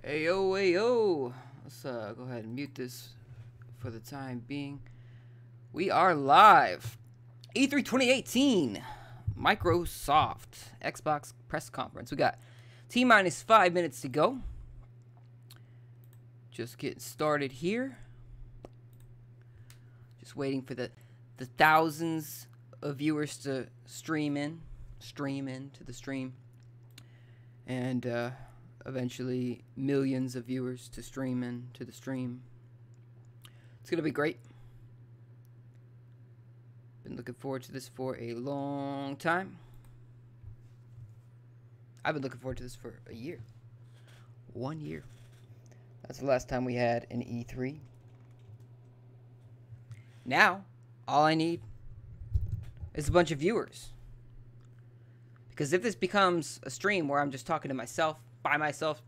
Hey yo, hey yo. Let's go ahead and mute this for the time being. We are live. E3 2018, Microsoft Xbox press conference. We got T-minus 5 minutes to go. Just getting started here. Just waiting for the thousands of viewers to stream into the stream. And eventually millions of viewers to stream into the stream. It's gonna be great. Been looking forward to this for a long time. I've been looking forward to this for a year. 1 year. That's the last time we had an E3. Now, all I need is a bunch of viewers. Because if this becomes a stream where I'm just talking to myself, by myself,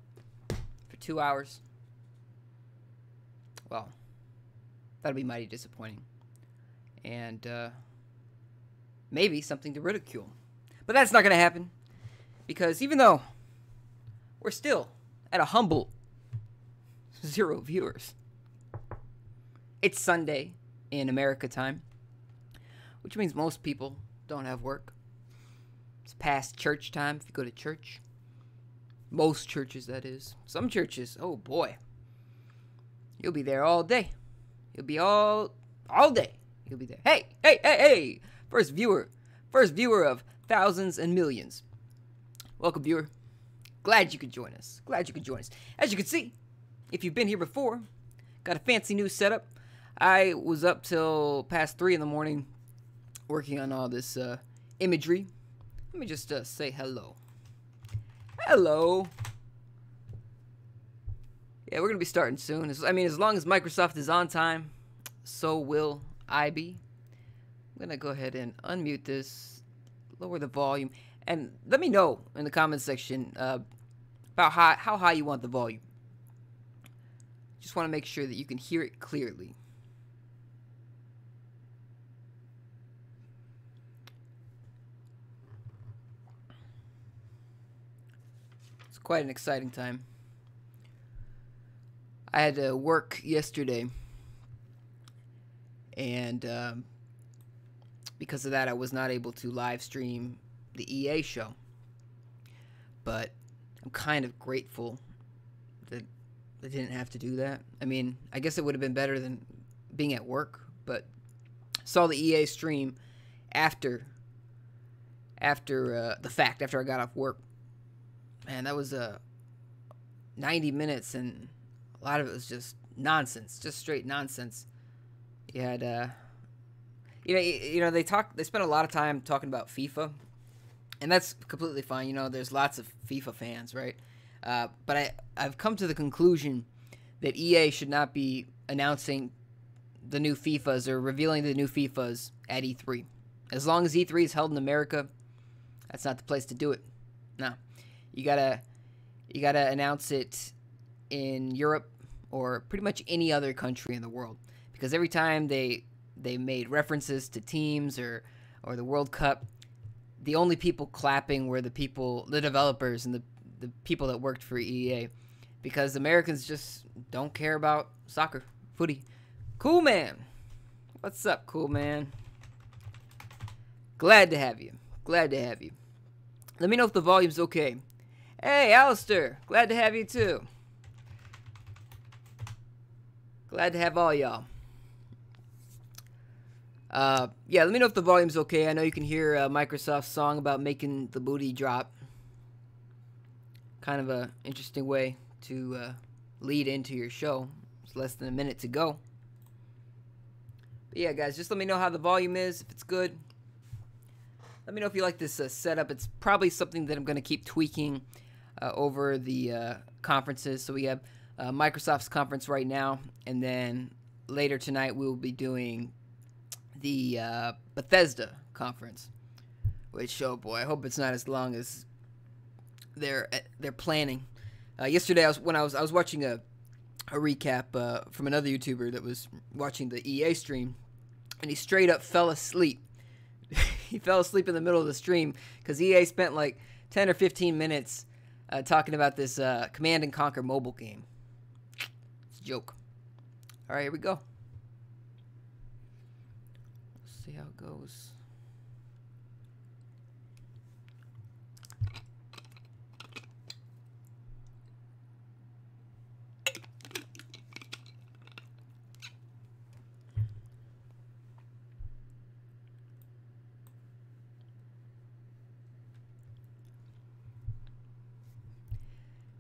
for 2 hours, well, that'll be mighty disappointing. And maybe something to ridicule. But that's not going to happen. Because even though we're still at a humble 0 viewers, it's Sunday in America time, which means most people don't have work. It's past church time if you go to church. Most churches, that is. Some churches, oh boy, you'll be there all day. You'll be all day. You'll be there. Hey! First viewer of thousands and millions. Welcome, viewer. Glad you could join us. As you can see, if you've been here before, got a fancy new setup. I was up till past 3 in the morning working on all this imagery. Let me just say hello. Hello. Yeah, we're going to be starting soon. As long as Microsoft is on time, so will I be. I'm going to go ahead and unmute this, lower the volume, and let me know in the comments section about how high you want the volume. Just want to make sure that you can hear it clearly. Quite an exciting time. I had to work yesterday, and because of that, I was not able to live stream the EA show. But I'm kind of grateful that I didn't have to do that. I mean, I guess it would have been better than being at work, but saw the EA stream after the fact, after I got off work. Man, that was 90 minutes, and a lot of it was just nonsense, just straight nonsense. You had, they spent a lot of time talking about FIFA, and that's completely fine. You know, there's lots of FIFA fans, right? But I've come to the conclusion that EA should not be announcing the new FIFAs or revealing the new FIFAs at E3. As long as E3 is held in America, that's not the place to do it. No. You gotta announce it in Europe or pretty much any other country in the world, because every time they made references to teams or the World Cup, the only people clapping were the developers and the people that worked for EA, because Americans just don't care about soccer, footy. Cool Man, what's up, Cool Man? Glad to have you. Let me know if the volume's okay. Hey, Alistair, glad to have you too. Glad to have all y'all. Yeah, let me know if the volume's okay. I know you can hear Microsoft's song about making the booty drop. Kind of a interesting way to lead into your show. It's less than a minute to go. But yeah, guys, just let me know how the volume is, if it's good. Let me know if you like this setup. It's probably something that I'm going to keep tweaking over the conferences. So we have Microsoft's conference right now, and then later tonight we will be doing the Bethesda conference. Which, oh boy, I hope it's not as long as they're planning. Yesterday, I was watching a recap from another YouTuber that was watching the EA stream, and he straight up fell asleep. He fell asleep in the middle of the stream because EA spent like 10 or 15 minutes talking about this Command and Conquer mobile game. It's a joke. All right, here we go. Let's see how it goes.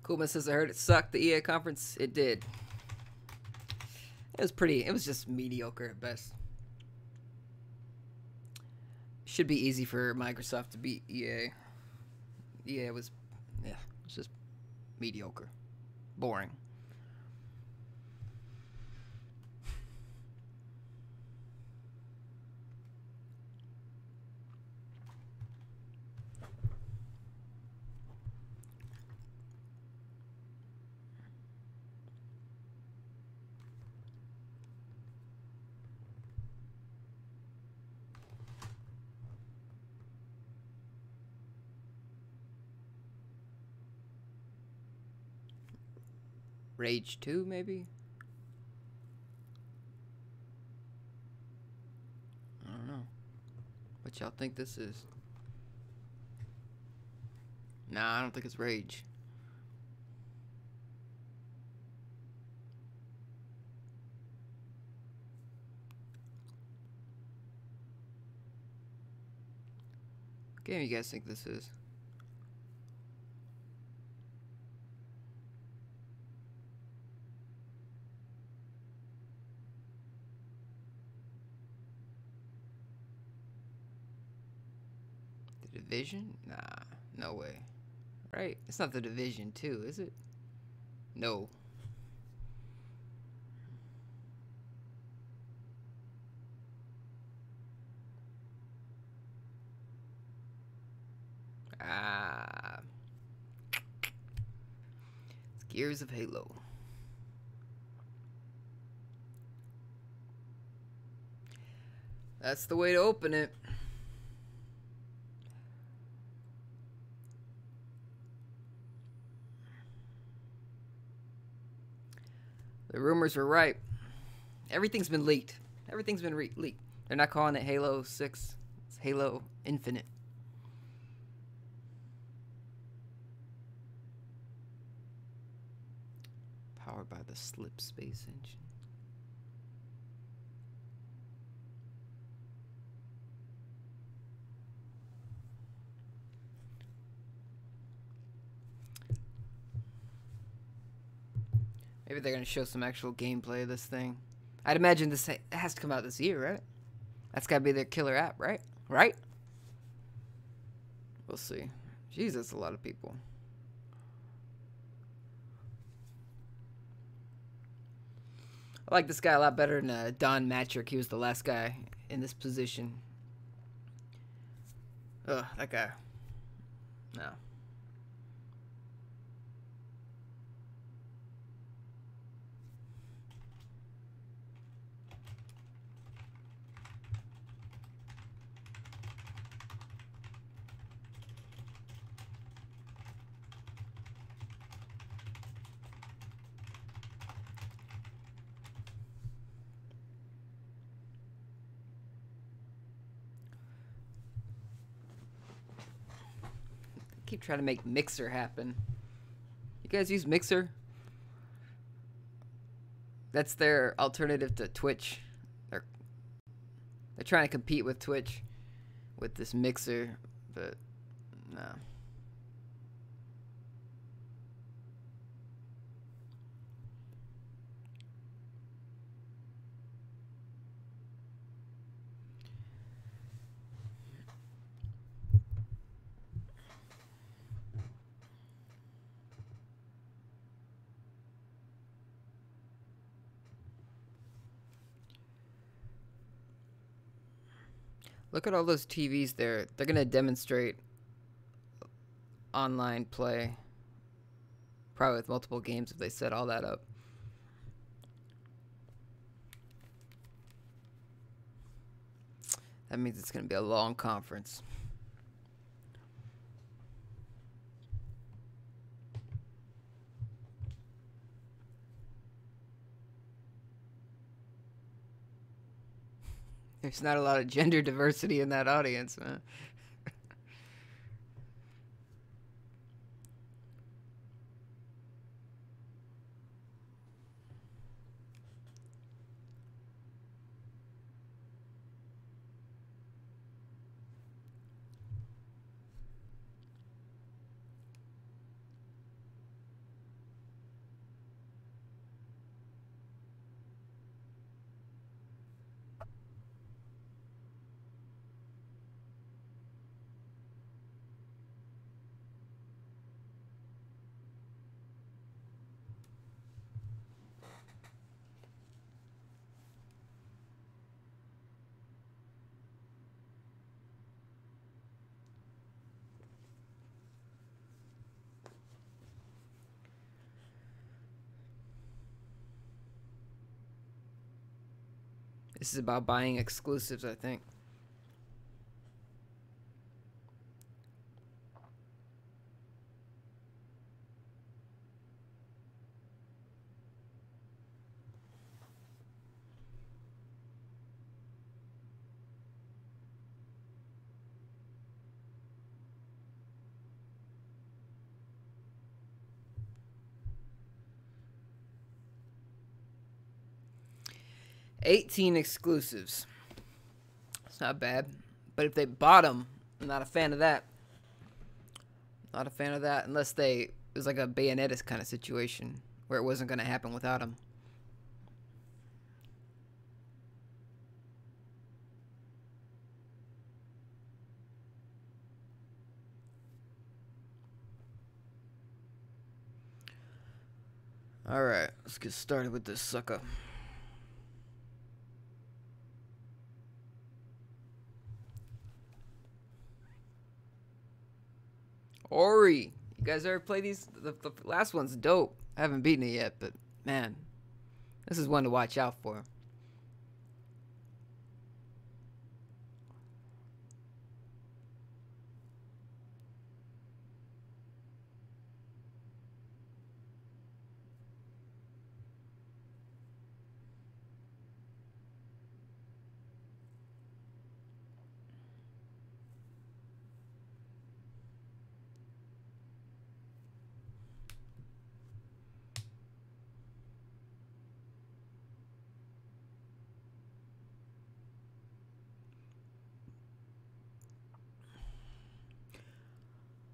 Kuma says, I heard it sucked, the EA conference. It did. It was just mediocre at best. Should be easy for Microsoft to beat EA. EA was, yeah, it's just mediocre. Boring. Rage 2, maybe? I don't know. What y'all think this is? Nah, I don't think it's Rage. What game you guys think this is? Division? Nah, no way. Right? It's not the Division 2, is it? No. Ah. It's Gears of Halo. That's the way to open it. The rumors were right. Everything's been leaked. Everything's been leaked. They're not calling it Halo 6. It's Halo Infinite. Powered by the Slip Space engine. Maybe they're going to show some actual gameplay of this thing. I'd imagine this has to come out this year, right? That's got to be their killer app, right? Right? We'll see. Jeez, that's a lot of people. I like this guy a lot better than Don Matrick. He was the last guy in this position. Ugh, that guy. No. Keep trying to make Mixer happen. You guys use Mixer? That's their alternative to Twitch. They're trying to compete with Twitch with this Mixer, but no. Look at all those TVs there. They're going to demonstrate online play. Probably with multiple games if they set all that up. That means it's going to be a long conference. There's not a lot of gender diversity in that audience, man. 'This is about buying exclusives, I think. $18 exclusives. It's not bad. But if they bought them, I'm not a fan of that. Not a fan of that unless it was like a Bayonetta kind of situation where it wasn't going to happen without them. Alright, let's get started with this sucker. Ori. You guys ever play these? The last one's dope. I haven't beaten it yet, but man, this is one to watch out for.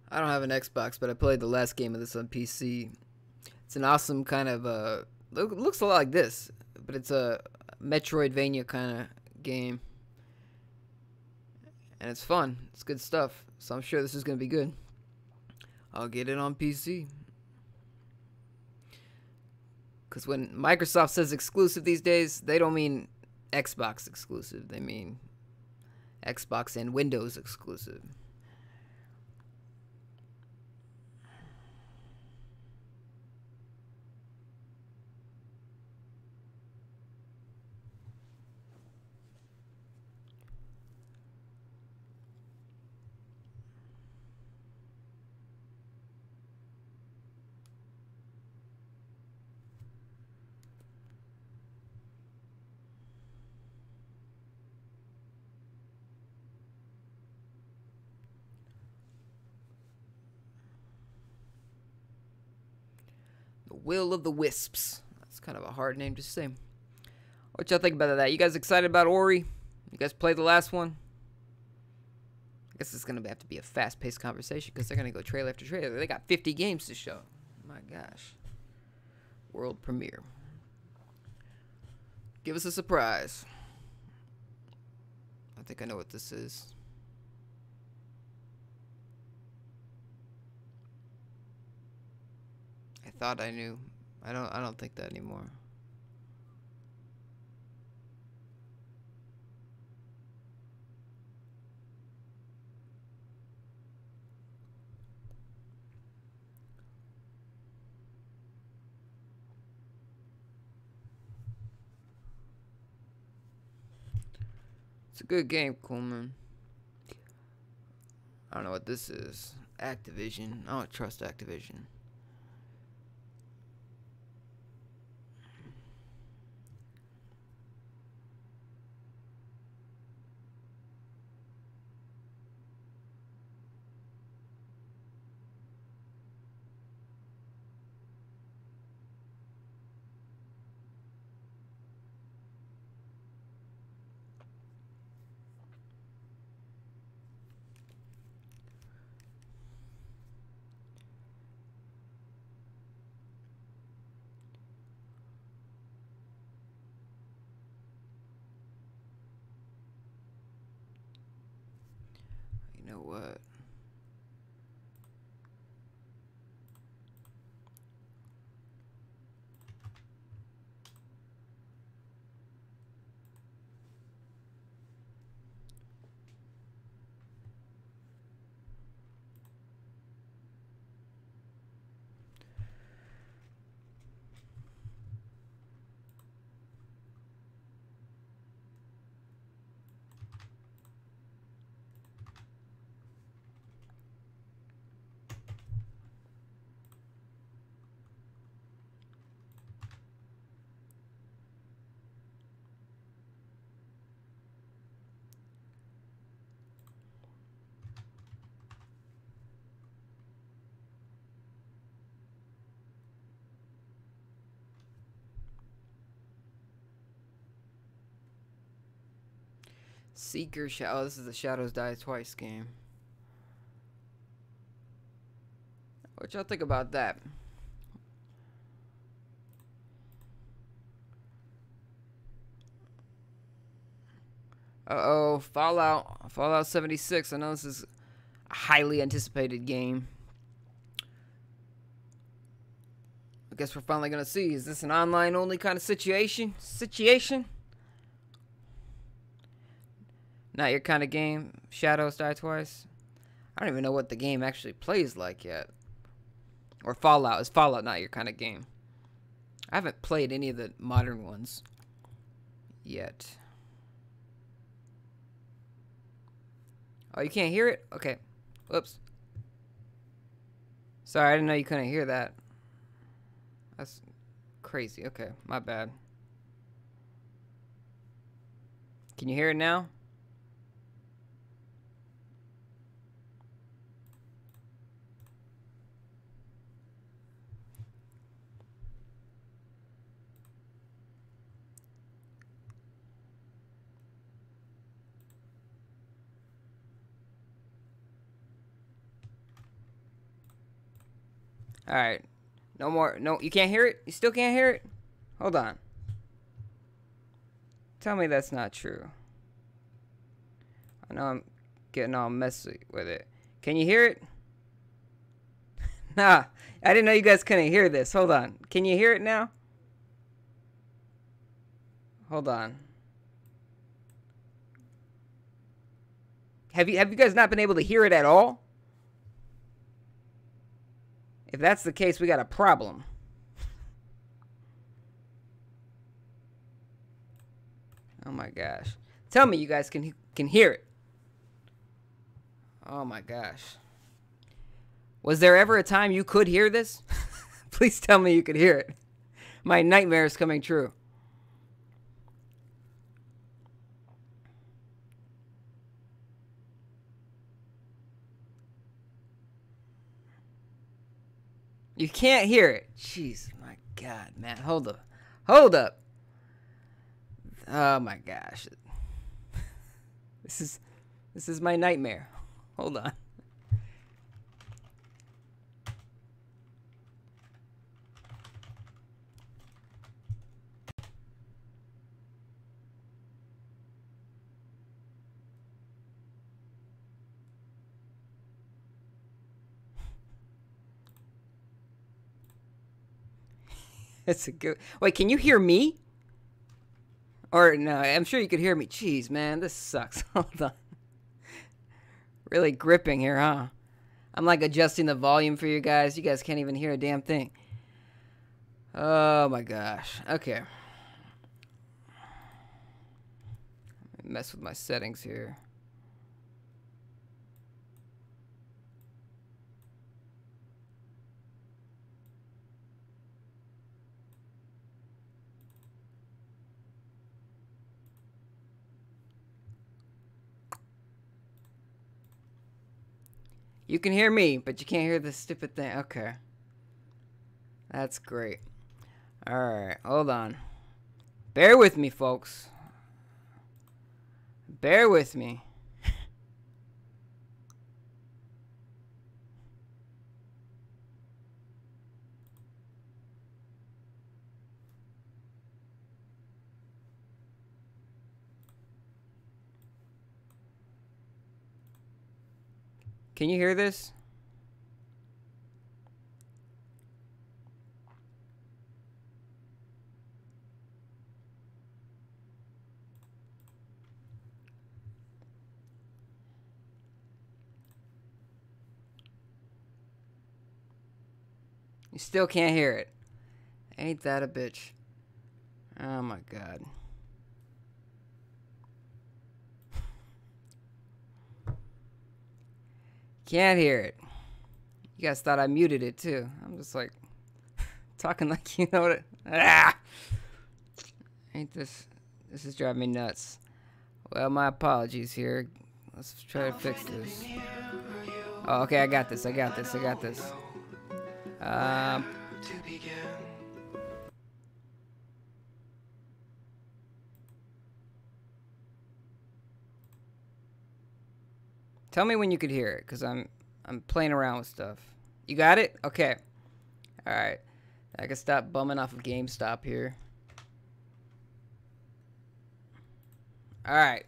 I don't have an Xbox, but I played the last game of this on PC. It's an awesome kind of looks a lot like this, but it's a Metroidvania kind of game, and it's fun. It's good stuff. So I'm sure this is gonna be good. I'll get it on PC. Because when Microsoft says exclusive these days, they don't mean Xbox exclusive. They mean Xbox and Windows exclusive. Will of the Wisps. That's kind of a hard name to say. What y'all think about that? You guys excited about Ori? You guys played the last one? I guess it's going to have to be a fast-paced conversation because they're going to go trailer after trailer. They got 50 games to show. My gosh. World premiere. Give us a surprise. I think I know what this is. I thought I knew. I don't think that anymore. It's a good game, Coleman. I don't know what this is. Activision. I don't trust Activision. Seeker Shadow. Oh, this is the Shadows Die Twice game. What y'all think about that? Uh-oh, Fallout 76. I know this is a highly anticipated game. I guess we're finally gonna see. Is this an online-only kind of situation? Not your kind of game. Shadows Die Twice. I don't even know what the game actually plays like yet. Or Fallout. Is Fallout not your kind of game? I haven't played any of the modern ones yet. Oh, you can't hear it? Okay. Whoops. Sorry, I didn't know you couldn't hear that. That's crazy. Okay, my bad. Can you hear it now? Alright. No more. No, you can't hear it? You still can't hear it? Hold on. Tell me that's not true. I know I'm getting all messy with it. Can you hear it? Nah. I didn't know you guys couldn't hear this. Hold on. Can you hear it now? Hold on. Have you guys not been able to hear it at all? If that's the case, we got a problem. Oh my gosh. Tell me you guys can hear it. Oh my gosh. Was there ever a time you could hear this? Please tell me you could hear it. My nightmare is coming true. You can't hear it. Jeez, my God, man. Hold up. Hold up. Oh my gosh. This is my nightmare. Hold on. It's a good. Wait, can you hear me? Or no, I'm sure you could hear me. Jeez, man, this sucks. Hold on. Really gripping here, huh? I'm like adjusting the volume for you guys. You guys can't even hear a damn thing. Oh my gosh. Okay. Mess with my settings here. You can hear me, but you can't hear this stupid thing. Okay. That's great. Alright, hold on. Bear with me, folks. Bear with me. Can you hear this? You still can't hear it. Ain't that a bitch? Oh my God. Can't hear it. You guys thought I muted it too. I'm just like talking like you know what it. Ah! Ain't this is driving me nuts. Well, my apologies here. Let's try to fix this. Oh, okay, I got this. Tell me when you could hear it, because I'm playing around with stuff. You got it? Okay. Alright. I can stop bumming off of GameStop here. Alright.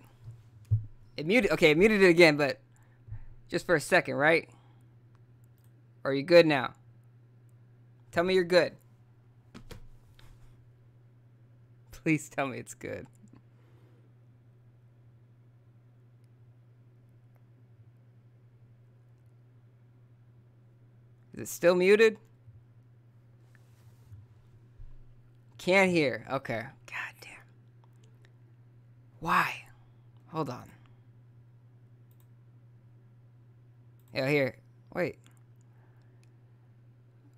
It muted. Okay, it muted it again, but just for a second, right? Or are you good now? Tell me you're good. Please tell me it's good. Is it still muted? Can't hear. Okay. God damn. Why? Hold on. Yeah, here. Wait.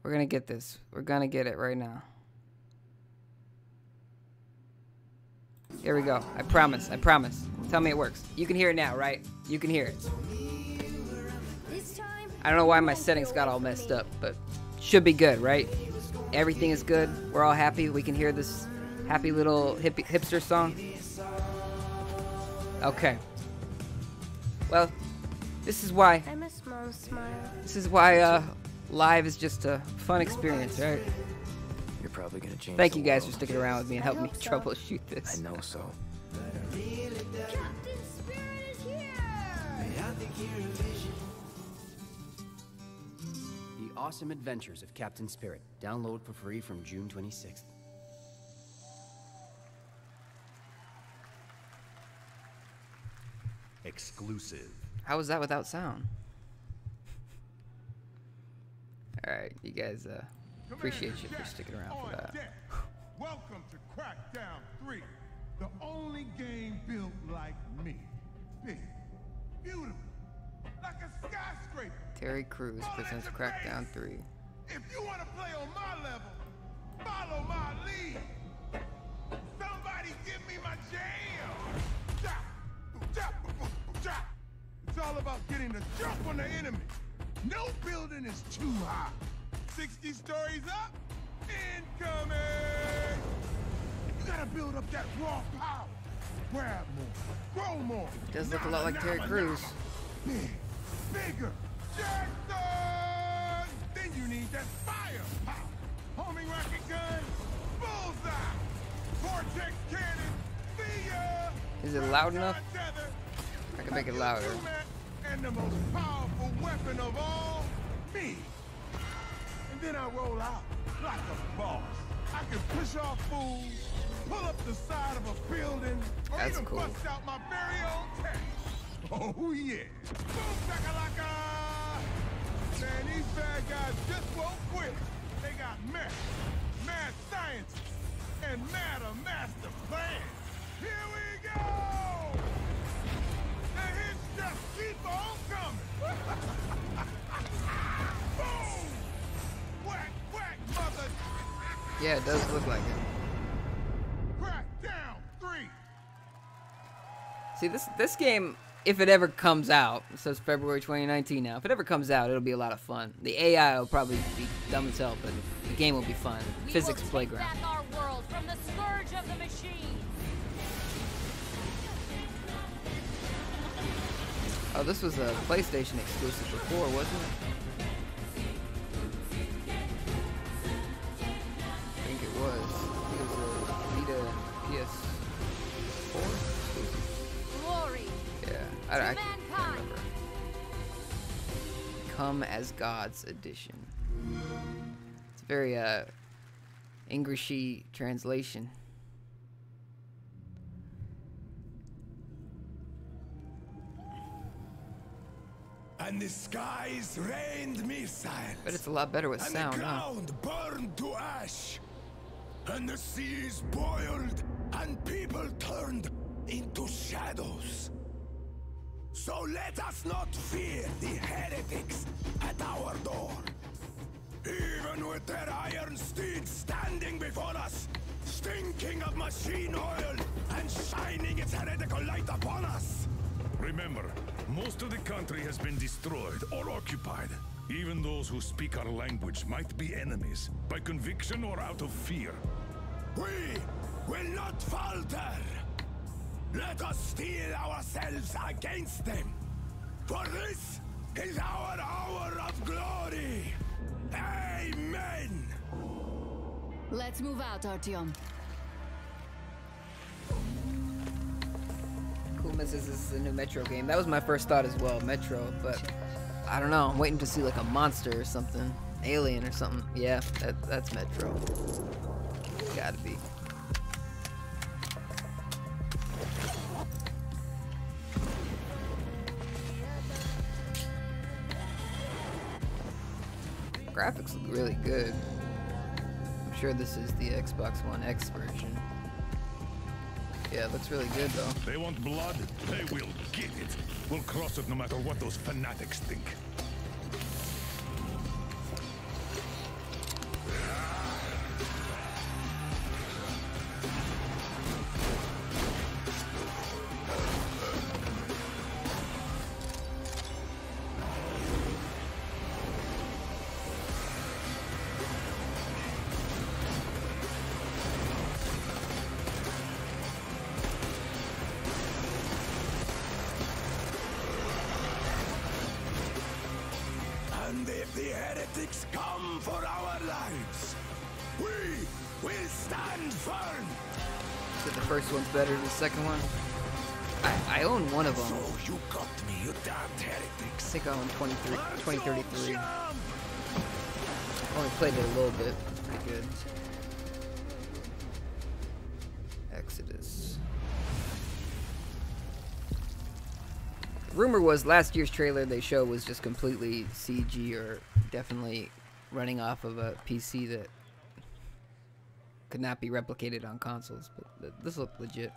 We're gonna get this. We're gonna get it right now. Here we go. I promise. I promise. Tell me it works. You can hear it now, right? You can hear it. I don't know why my settings got all messed up, but should be good, right? Everything is good. We're all happy. We can hear this happy little hipster song. Okay. Well, this is why. I miss Mom's smile. This is why live is just a fun experience, right? You're probably gonna change. Thank you guys for sticking around with me and helping me troubleshoot this. I know so. Captain Spirit is here! The Awesome Adventures of Captain Spirit. Download for free from June 26th. Exclusive. How was that without sound? Alright, you guys, appreciate you for sticking around for that. Welcome to Crackdown 3, the only game built like me. Big, beautiful, like a skyscraper. Terry Crews presents Crackdown 3. If you want to play on my level, follow my lead. Somebody give me my jam. It's all about getting the jump on the enemy. No building is too high. 60 stories up, incoming. You gotta build up that raw power. Grab more, grow more. It does look a lot like Terry Crews. Big, bigger, Jackson! Then you need that firepower. Homing rocket gun, bullseye. Vortex cannon, see ya. Is it loud enough? I can make it louder. And the most powerful weapon of all, me. And then I roll out like a boss. I can push off fools, pull up the side of a building, or That's even cool. bust out my very own tank. Oh yeah. Boom shakalaka! Man, these bad guys just won't quit. They got mad scientists, and madder master plans. Here we go! The hits just keep on coming. Boom! Whack, whack, mother! Yeah, it does look like it. Crackdown 3! See, this game, if it ever comes out, it says February 2019 now. If it ever comes out, it'll be a lot of fun. The AI will probably be dumb as hell, but the game will be fun. Physics playground. Back our world from the scourge of the machine. Oh, this was a PlayStation exclusive before, wasn't it? I think it was. It was a Vita PS4 exclusive. Glory Yeah, I to can't mankind. remember. Come as Gods edition. It's a very Englishy translation. And the skies rained missiles. But it's a lot better with and sound, the huh? ground burned to ash. And the seas boiled, and people turned into shadows. So let us not fear the heretics at our door. Even with their iron steeds standing before us, stinking of machine oil and shining its heretical light upon us. Remember, most of the country has been destroyed or occupied. Even those who speak our language might be enemies, by conviction or out of fear. We will not falter. Let us steel ourselves against them. For this is our hour of glory. Amen. Let's move out, Artyom. Cool misses, this is a new Metro game. That was my first thought as well, Metro, but I don't know. I'm waiting to see like a monster or something. Alien or something. Yeah, that's Metro. Gotta be. Graphics look really good. I'm sure this is the Xbox One X version. Yeah, it looks really good though. They want blood? They will get it. We'll cross it no matter what those fanatics think. And if the heretics come for our lives, we will stand firm. So the first one's better than the second one? I own one of them. So you got me, you damned I heretics. think I own 2033. Only played it a little bit. It's pretty good. Exodus. Rumor was last year's trailer they showed was just completely CG or definitely running off of a PC that could not be replicated on consoles, but this looked legit.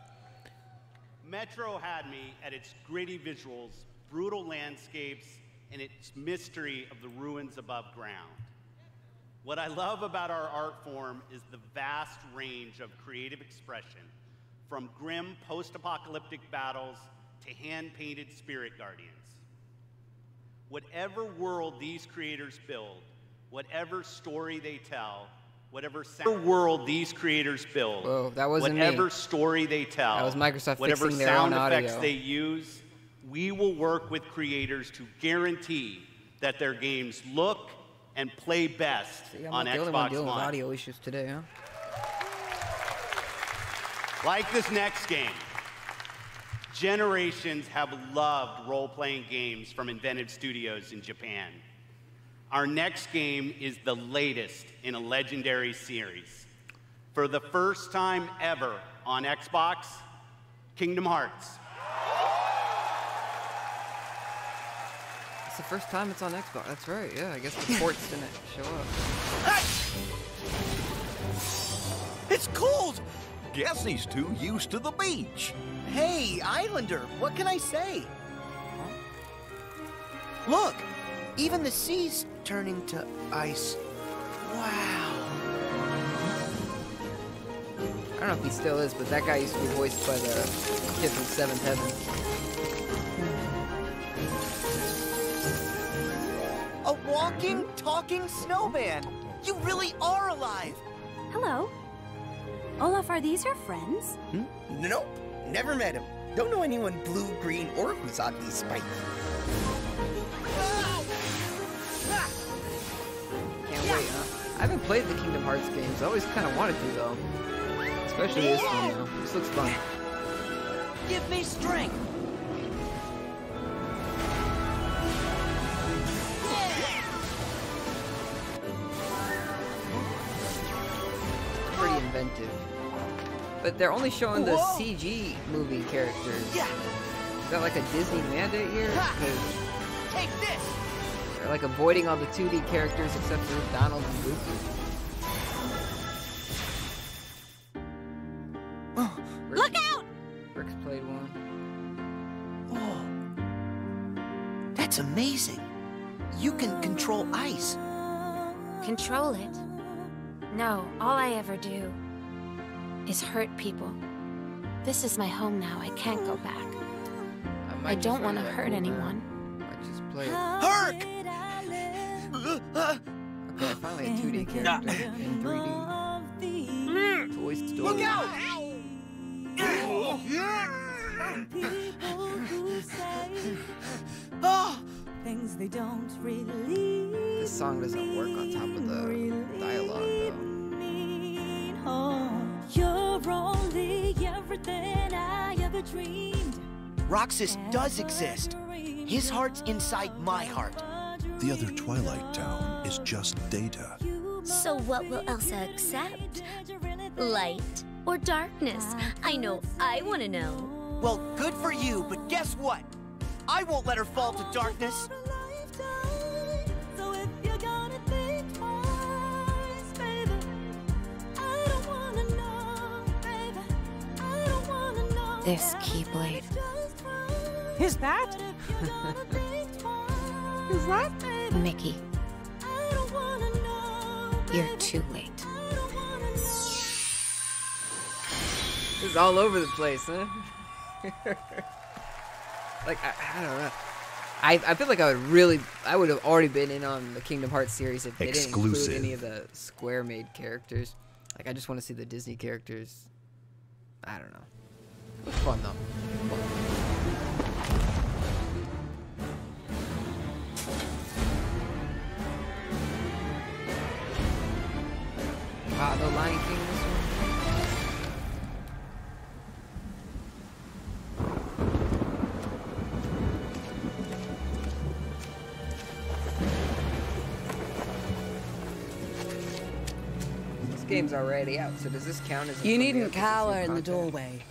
Metro had me at its gritty visuals, brutal landscapes, and its mystery of the ruins above ground. What I love about our art form is the vast range of creative expression, from grim post-apocalyptic battles to hand-painted spirit guardians. Whatever world these creators build, whatever story they tell, whatever world these creators build, Whoa, that wasn't whatever me. story they tell, That was Microsoft whatever fixing their own sound effects audio. they use, we will work with creators to guarantee that their games look and play best See, I'm on not the only one Xbox dealing with One. audio issues today, huh? Like this next game, generations have loved role-playing games from inventive studios in Japan. Our next game is the latest in a legendary series. For the first time ever on Xbox, Kingdom Hearts. It's the first time it's on Xbox. That's right, yeah. I guess the ports didn't show up. It's cold! Guess he's too used to the beach. Hey, Islander, what can I say? Look, even the sea's turning to ice. Wow. I don't know if he still is, but that guy used to be voiced by the kid from Seventh Heaven. A walking, talking snowman. You really are alive. Hello. Olaf, are these your friends? Nope, never met him. Don't know anyone blue, green, or who's oddly spiky. Can't wait, huh? I haven't played the Kingdom Hearts games. I always kind of wanted to, though. Especially this one, though. This looks fun. Give me strength. Pretty inventive. But they're only showing the CG movie characters. Yeah. Is that like a Disney mandate here? Because Take this. they're like avoiding all the 2D characters except for Donald and Goofy. Look out! Rick's played one. Oh, that's amazing. You can control ice. Control it? No, all I ever do is hurt people. This is my home now. I can't go back. I don't want to hurt anyone. I just play it. Herc! Okay, I finally a 2D character in 3D. Toy Story. Look out! Things they don't really. This song doesn't work on top of the dialogue, though. You're only everything I ever dreamed. Roxas does exist. His heart's inside my heart. The other Twilight Town is just data. So what will Elsa accept? Light or darkness? I know I want to know. Well, good for you, but guess what? I won't let her fall to darkness. This Keyblade. Is that? Is that? Mickey. You're too late. This is all over the place, huh? Like, I don't know. I feel like I would have already been in on the Kingdom Hearts series if they didn't include any of the Square-made characters. Like, I just want to see the Disney characters. I don't know. It was fun, though. The Lion King, this one. This game's already out, so does this count as? You needn't cower in the doorway.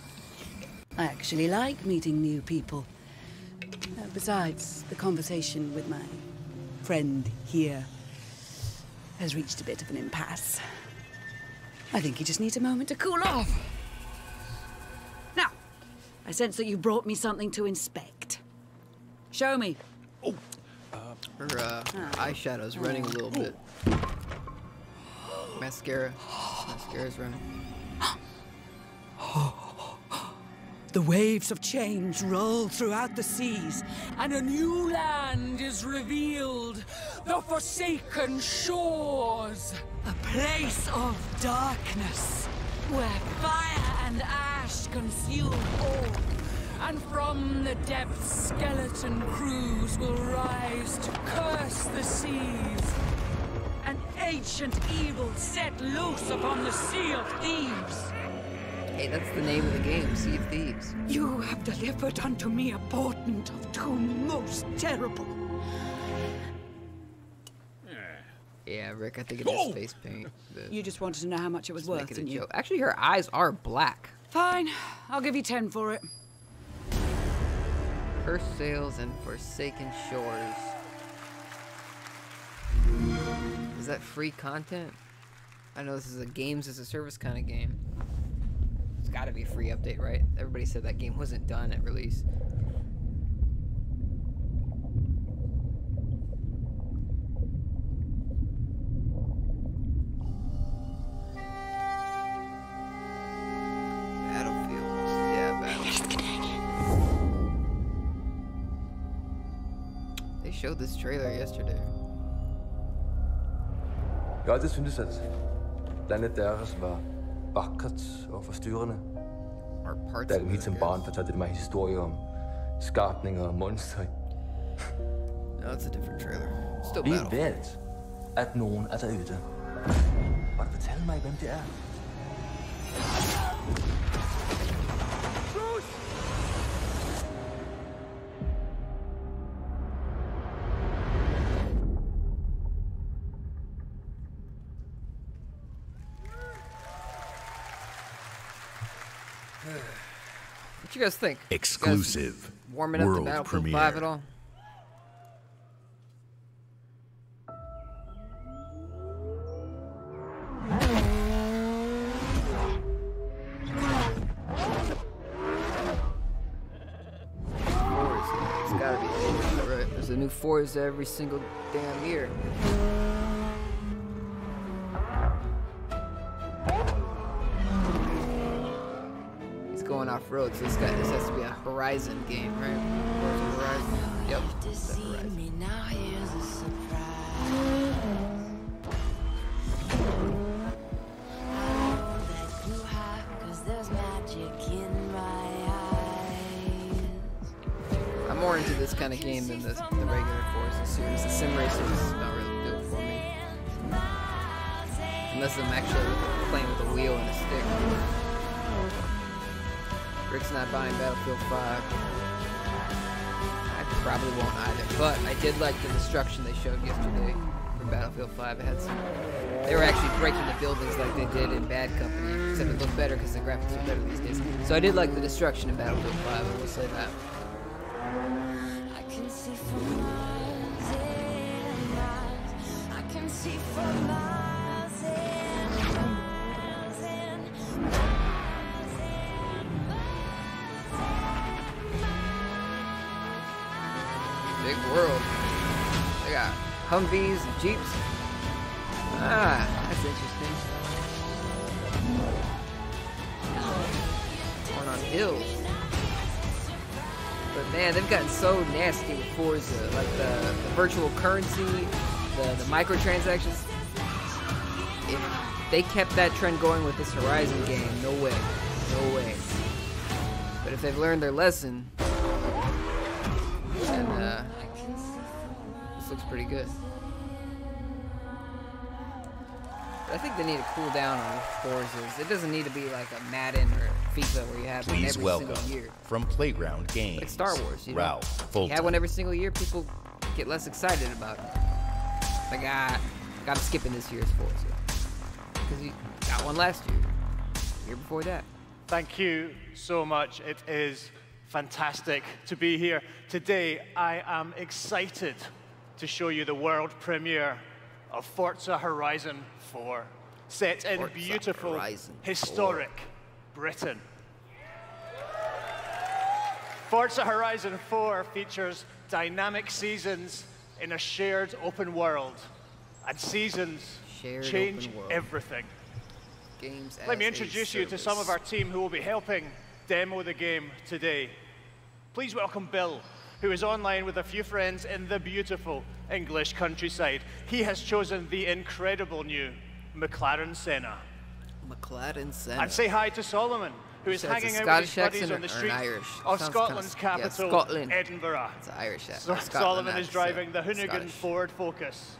I actually like meeting new people. Besides, the conversation with my friend here has reached a bit of an impasse. I think he just needs a moment to cool off. Now, I sense that you brought me something to inspect. Show me. Oh. Her eyeshadow's running a little bit. Mascara's running. The waves of change roll throughout the seas, and a new land is revealed. The Forsaken Shores. A place of darkness, where fire and ash consume all. And from the depths, skeleton crews will rise to curse the seas. An ancient evil set loose upon the Sea of Thieves. Hey, that's the name of the game, Sea of Thieves. You have delivered unto me a portent of doom most terrible. Yeah, Rick, I think it is face paint. You just wanted to know how much it was worth, didn't you? Actually, her eyes are black. Fine, I'll give you 10 for it. Cursed Sails and Forsaken Shores. Is that free content? I know this is a games as a service kind of game. It's got to be a free update, right? Everybody said that game wasn't done at release. Showed this trailer yesterday. Jeg altid syntes, at landet deres var vakkert og forstyrrende. Da jeg helt som barn fortalte mig historier om skabninger og monstre. No, it's a different trailer. Still Vi Battlefield. ved, at nogen er derude. Og fortæl mig, hvem det er. What you guys think? Exclusive. You guys warming up to World Battlefield premiere. 5 at all? It's gotta be Forza, right? There's a new Forza every single damn year. Going off road, so this has to be a Horizon game, right? Forza Horizon. Yep. It's a Horizon. I'm more into this kind of game than the regular Forza series. The sim racers don't really do it for me. Unless I'm actually playing with a wheel and a stick. Rick's not buying Battlefield 5. I probably won't either, but I did like the destruction they showed yesterday for Battlefield 5. It had some, they were actually breaking the buildings like they did in Bad Company, except it looked better because the graphics are better these days. So I did like the destruction in Battlefield 5, I will say that. I can see for miles and miles. I can see for miles and miles and miles and miles. Big world. They got Humvees and Jeeps. Ah, that's interesting. Going on hills. But man, they've gotten so nasty with Forza. Like the virtual currency, the microtransactions. If they kept that trend going with this Horizon game, no way. No way. But if they've learned their lesson, then this looks pretty good. But I think they need to cool down on Forzas. It doesn't need to be like a Madden or FIFA where you have one every single year. From Playground Games. Like Star Wars, you know? Ralph Fulton. You have one every single year, people get less excited about it. Like, I'm skipping this year's Forza. Because you got one last year. The year before that. Thank you so much. It is fantastic to be here. Today, I am excited to show you the world premiere of Forza Horizon 4, set in beautiful, historic Britain. Forza Horizon 4 features dynamic seasons in a shared open world, and seasons change everything. Let me introduce you to some of our team who will be helping demo the game today. Please welcome Bill, who is online with a few friends in the beautiful English countryside. He has chosen the incredible new McLaren Senna. McLaren Senna. And say hi to Solomon, who is hanging out with his buddies on the streets of Scotland's capital, Edinburgh. It's Irish. Solomon is driving the Hoonigan Ford Focus.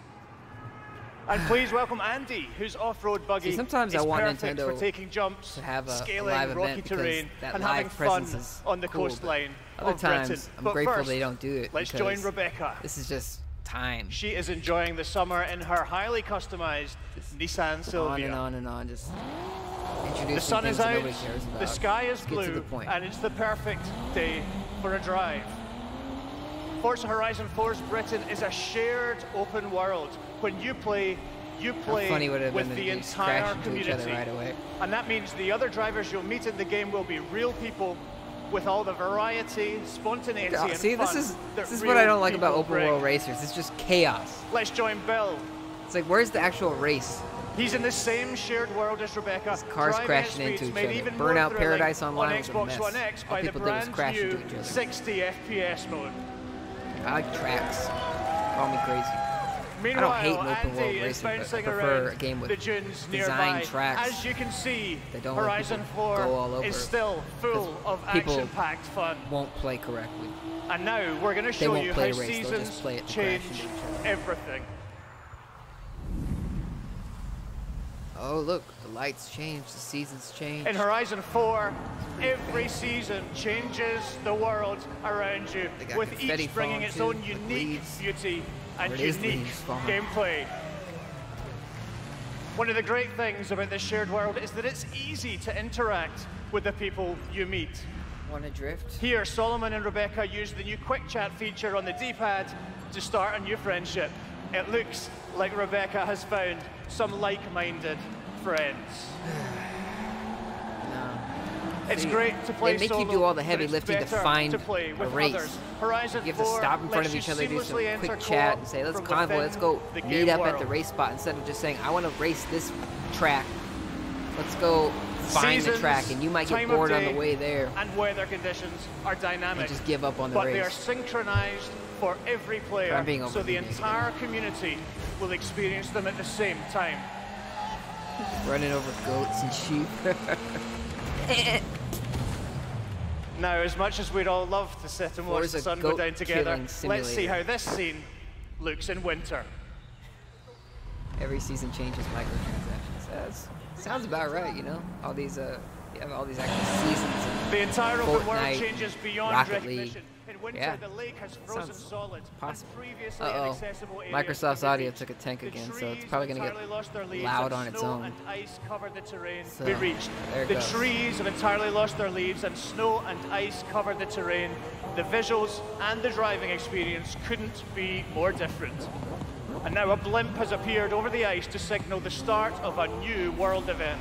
And please welcome Andy, whose off-road buggy is sometimes I want perfect Nintendo for taking jumps, to have a scaling live rocky event terrain, that and live having fun presence is on the cool, coastline other of times, Britain. I'm But grateful first, they don't do it. let's join Rebecca. This is just time. She is enjoying the summer in her highly customized Nissan Silvia. On and on and on, just introducing the sun things is that out, nobody cares about. the sky is Let's get to the blue, point. and it's the perfect day for a drive. Forza Horizon 4's Britain is a shared open world. When you play funny would it have with been the to just entire crash into each other community. right away. And that means the other drivers you'll meet in the game will be real people with all the variety, spontaneity, and See, fun this is that what I don't real like about people open bring. world racers. It's just chaos. Let's join Bill. It's like, where's the actual race? He's in the same shared world as Rebecca. Cars driving crashing at into speeds each made other. even more Burnout thrilling Paradise on Online was a Xbox mess. One X All by the people did was brand crash new into each other. 60 FPS mode. I like tracks. Call me crazy. Meanwhile, I don't hate an open Andy world is racing, but I bouncing prefer around a game with the dunes design nearby. tracks. As you can see, that don't let Horizon people 4 go all over, is still full of people action-packed fun. won't play correctly. And now we're going to show won't you play how a race, they'll seasons just play it to change crash into each other. everything. Oh, look, the lights change, the seasons change. In Horizon 4, every season changes the world around you, got with confetti each bringing falling its too, own like unique leaves. beauty and Or it is unique leaves falling. gameplay. One of the great things about this shared world is that it's easy to interact with the people you meet. Want to drift? Here, Solomon and Rebecca use the new quick chat feature on the D-pad to start a new friendship. It looks like Rebecca has found some like-minded friends. It's great to play They make solo, you do all the but heavy it's lifting to better find to play a with race. others. Horizon You have to 4 stop in front of lets each other, you do some seamlessly enter quick chat co-op and say, let's from convoy, let's go within the meet game up at the world. race spot instead of just saying, I want to race this track. Let's go find the Seasons, track, and you might get time of bored on the day, way there and weather conditions are dynamic. and just give up on the but race. they are synchronized for every player, I'm being so the overly entire community will experience them at the same time. Running over goats and sheep. Now, as much as we'd all love to sit and watch the sun go down together, let's see how this scene looks in winter. Every season changes microtransactions. Sounds about right, you know? All these, you have all these actual seasons. The entire open world Fortnite, changes beyond Rocket recognition. League. In winter, Yeah. the lake has frozen solid. Possible. Uh-oh. Microsoft's audio took a tank again, so it's probably going to get loud on its own. And ice covered the terrain. So, We reached. there it The goes. trees have entirely lost their leaves, and snow and ice covered the terrain. The visuals and the driving experience couldn't be more different. And now a blimp has appeared over the ice to signal the start of a new world event.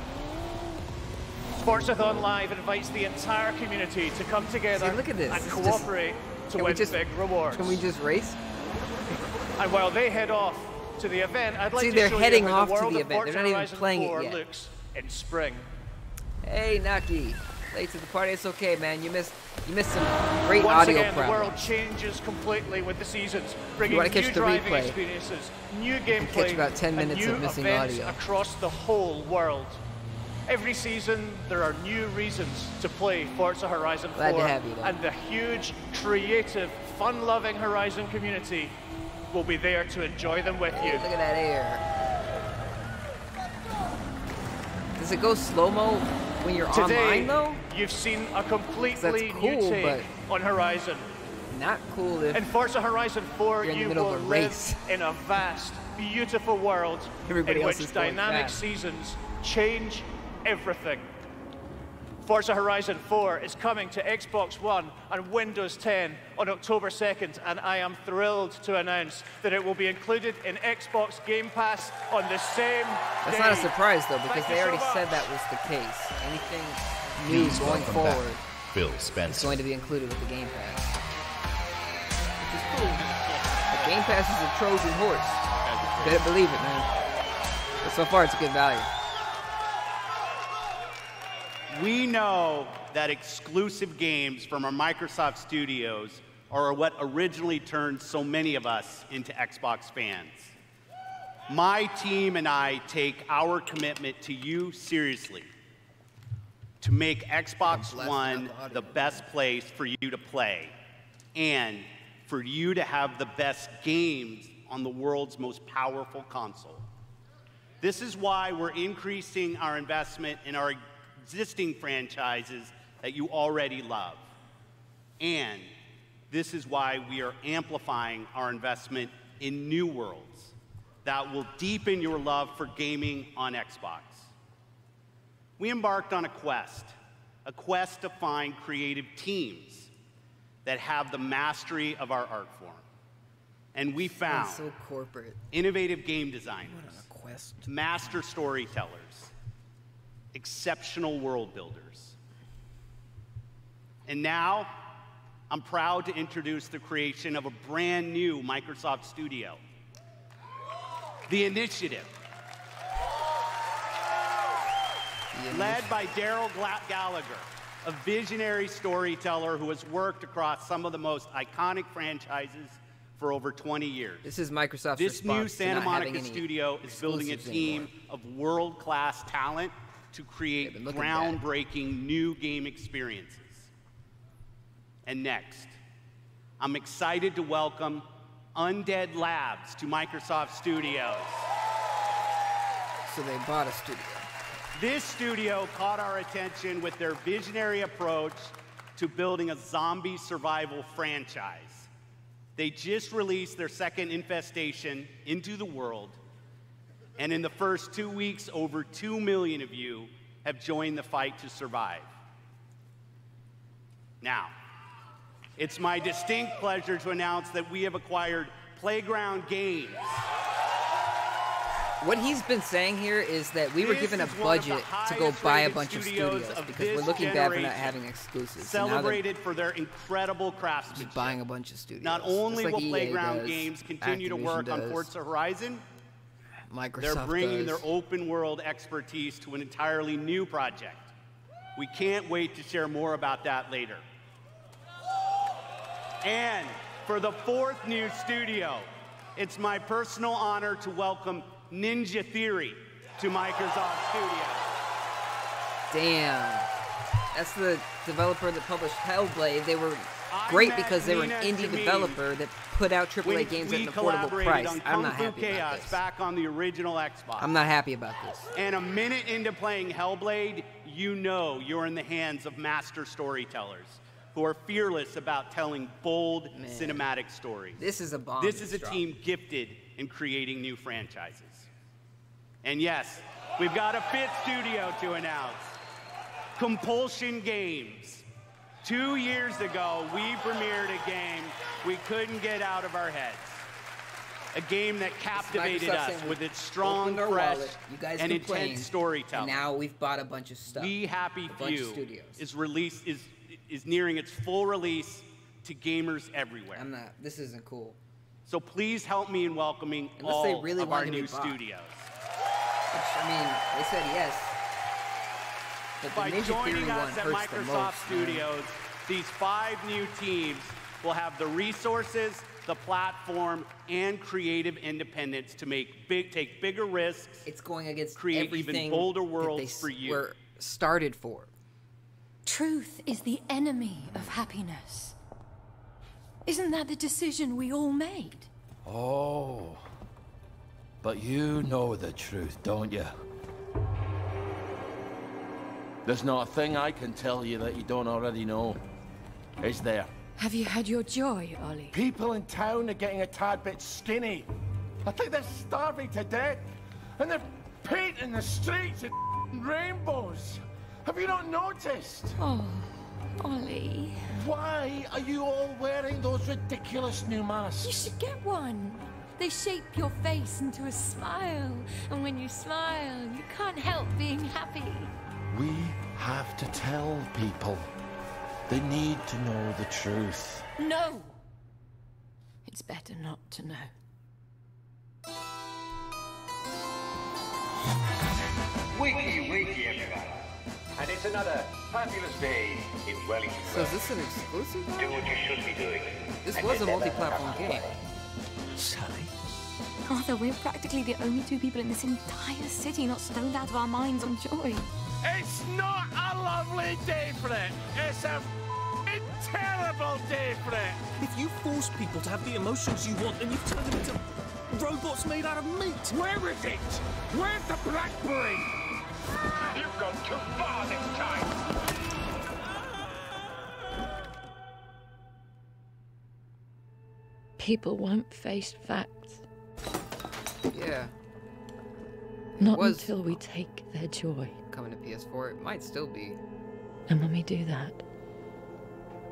Sportsathon Live invites the entire community to come together See, look at this. and It's cooperate to win big rewards. Can we just race? And while they head off to the event, I'd like See, to they're show heading you how off the to world the of event. They're Forza not even Horizon playing it 4 yet. looks in spring. Hey, Naki. Late to the party. It's okay, man. You missed some great Once audio again, the problems. world changes completely with the seasons, You bringing wanna new catch the driving replay. experiences, new Catch gameplay, about 10 and minutes new of missing events audio. across the whole world. Every season, there are new reasons to play Forza Horizon 4, Glad to have you, though. and the huge, creative, fun-loving Horizon community will be there to enjoy them with you. Look at that air. Does it go slow-mo when you're Today, online, though? you've seen a completely That's new cool, take on Horizon. Not cool if In Forza Horizon 4, you're in the you middle will of a live race. in a vast, beautiful world Everybody in else is which going dynamic fast. seasons change everything. Forza Horizon 4 is coming to Xbox One and Windows 10 on October 2nd, and I am thrilled to announce that it will be included in Xbox Game Pass on the same That's day. not a surprise, though, because Thank you they so already much. said that was the case. Anything new Please going welcome forward back Phil is Spencer. going to be included with the Game Pass. Which is cool. The Game Pass is a Trojan horse. Better believe it, man. But so far, it's a good value. We know that exclusive games from our Microsoft studios are what originally turned so many of us into Xbox fans. My team and I take our commitment to you seriously, to make Xbox One the best place for you to play and for you to have the best games on the world's most powerful console. This is why we're increasing our investment in our existing franchises that you already love. And this is why we are amplifying our investment in new worlds that will deepen your love for gaming on Xbox. We embarked on a quest to find creative teams that have the mastery of our art form. And we found so corporate. innovative game designers, Quest. master storytellers, exceptional world builders. And now, I'm proud to introduce the creation of a brand new Microsoft studio, The Initiative. Led by Daryl Gallagher, a visionary storyteller who has worked across some of the most iconic franchises for over 20 years. This is Microsoft's This new response to Santa not having Monica any studio is building a exclusives team anymore. of world-class talent to create looking groundbreaking new game experiences. And next, I'm excited to welcome Undead Labs to Microsoft Studios. So they bought a studio. This studio caught our attention with their visionary approach to building a zombie survival franchise. They just released their second infestation into the world, and in the first 2 weeks, over 2 million of you have joined the fight to survive. Now, it's my distinct pleasure to announce that we have acquired Playground Games. What he's been saying here is that we were given a budget to go buy a bunch of studios because we're looking bad for not having exclusives. Celebrated for their incredible craftsmanship. Just buying a bunch of studios. Not only Just like will EA Playground does, Games continue to Activision work on does, Forza Horizon, Microsoft they're bringing does. their open world expertise to an entirely new project. We can't wait to share more about that later. And for the fourth new studio, it's my personal honor to welcome Ninja Theory to Microsoft Studios. Damn. That's the developer that published Hellblade. They were great because they were an indie developer that put out AAA games at an affordable price. I'm not happy about this. Back on the original Xbox. I'm not happy about this. And a minute into playing Hellblade, you know you're in the hands of master storytellers who are fearless about telling bold cinematic stories. This is a bomb. This is a team gifted in creating new franchises. And yes, we've got a fifth studio to announce. Compulsion Games. 2 years ago, we premiered a game we couldn't get out of our heads. A game that captivated us with its strong, fresh, and intense storytelling. And now we've bought a bunch of stuff. We Happy Few is nearing its full release to gamers everywhere. This isn't cool. So please help me in welcoming all of our new studios. I mean, they said yes. But by joining us at Microsoft Studios, these 5 new teams will have the resources, the platform, and creative independence to take bigger risks. It's going against create everything even bolder worlds for you. Were started for. Truth is the enemy of happiness. Isn't that the decision we all made? Oh, but you know the truth, don't you? There's not a thing I can tell you that you don't already know. Is there? Have you had your joy, Ollie? People in town are getting a tad bit skinny. I think they're starving to death. And they're painting the streets in rainbows. Have you not noticed? Oh, Ollie. Why are you all wearing those ridiculous new masks? You should get one. They shape your face into a smile. And when you smile, you can't help being happy. We have to tell people. They need to know the truth. No! It's better not to know. Wakey, wakey, everybody. And it's another fabulous day in Wellington. So is this an exclusive? Do what you should be doing. This was a multi-platform game. Sally? Arthur, we're practically the only 2 people in this entire city not stoned out of our minds on joy. It's not a lovely day for it. It's a terrible day for it. If you force people to have the emotions you want, then you've turned them into robots made out of meat. Where is it? Where's the blackberry? You've gone too far this time. People won't face facts. Yeah. Not until we take their joy. Coming to PS4, it might still be. And when we do that,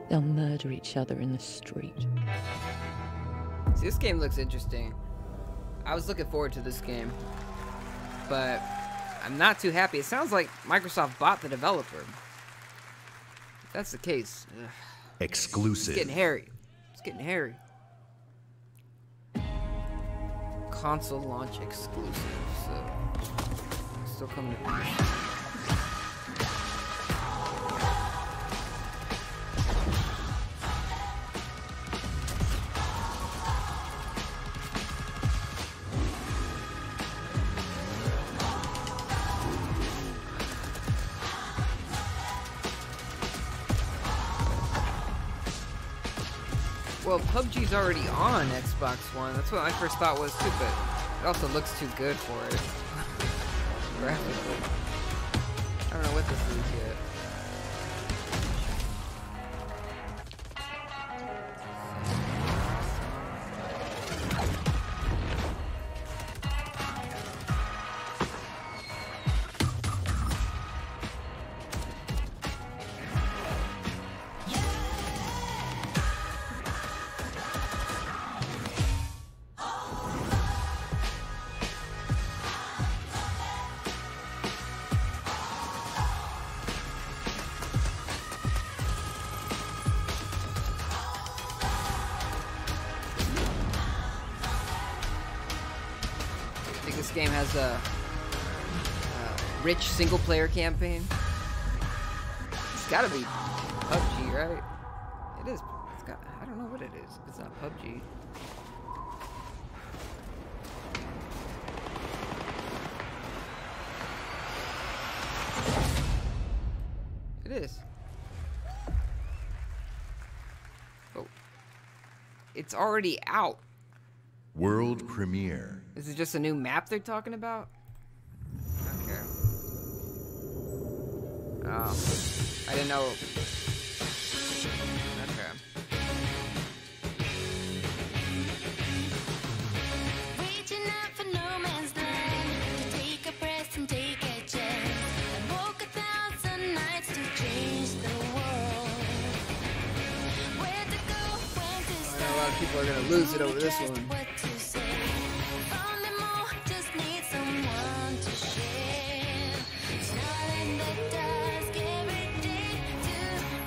they'll murder each other in the street. See, this game looks interesting. I was looking forward to this game, but I'm not too happy. It sounds like Microsoft bought the developer. If that's the case. Ugh. Exclusive. It's getting hairy. It's getting hairy. Console launch exclusive, so still coming to PC. Well, PUBG's already on Xbox One. That's what I first thought was too, but it also looks too good for it. Graphically. I don't know what this is yet. This game has a rich single-player campaign. It's gotta be PUBG, right? It is. It's got. I don't know what it is. It's not PUBG. It It is. Oh. It's already out. World premiere. Is it just a new map they're talking about? Okay. Oh. I didn't know. Okay. Reaching out for no man's land, to take a breath and take a chance, and walk 1,000 nights to change the world. Where to go, when to start. I know a lot of people are gonna lose it over this one. What to say. From them all, just need someone to share. It's nothing that does every day to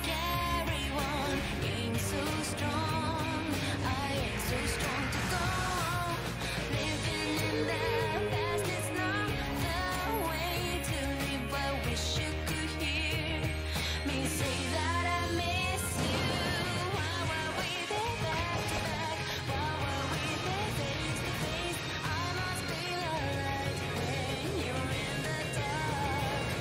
carry on. Aim so strong, I am so strong to go on. Living in the past is not the way to live. I wish you could hear me say that I miss you. Why were we there back to back? Why were we there face to face? I must feel alright when you're in the dark.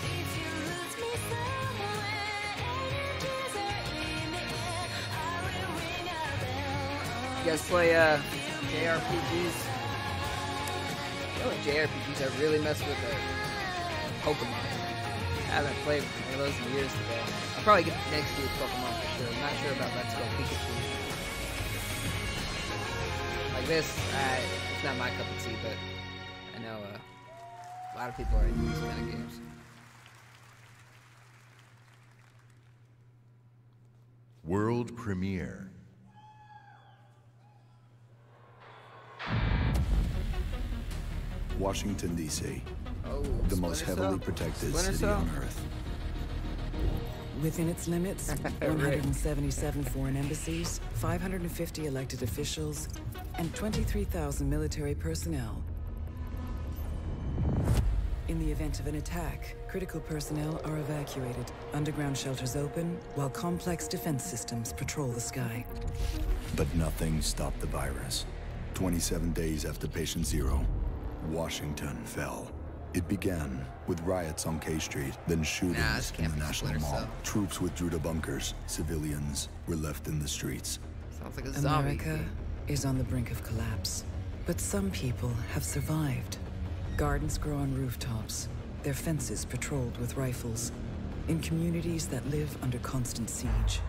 If you lose me somewhere and your tears are in the air, I will ring a bell. You guys play JRPGs? You know what JRPGs I really mess with Pokemon. I haven't played one of those in years today. I'll probably get next year's Pokemon for sure. I'm not sure about Let's Go Pikachu. Like this, it's not my cup of tea, but I know a lot of people are into these kind of games. World premiere. Washington, D.C. Oh, the most heavily protected city on Earth. Within its limits, 177 foreign embassies, 550 elected officials, and 23,000 military personnel. In the event of an attack, critical personnel are evacuated, underground shelters open, while complex defense systems patrol the sky. But nothing stopped the virus. 27 days after patient zero, Washington fell. It began with riots on K Street, then shootings in the National Mall. Troops withdrew to bunkers. Civilians were left in the streets. Sounds like a zombie. America is on the brink of collapse, but some people have survived. Gardens grow on rooftops, their fences patrolled with rifles, in communities that live under constant siege.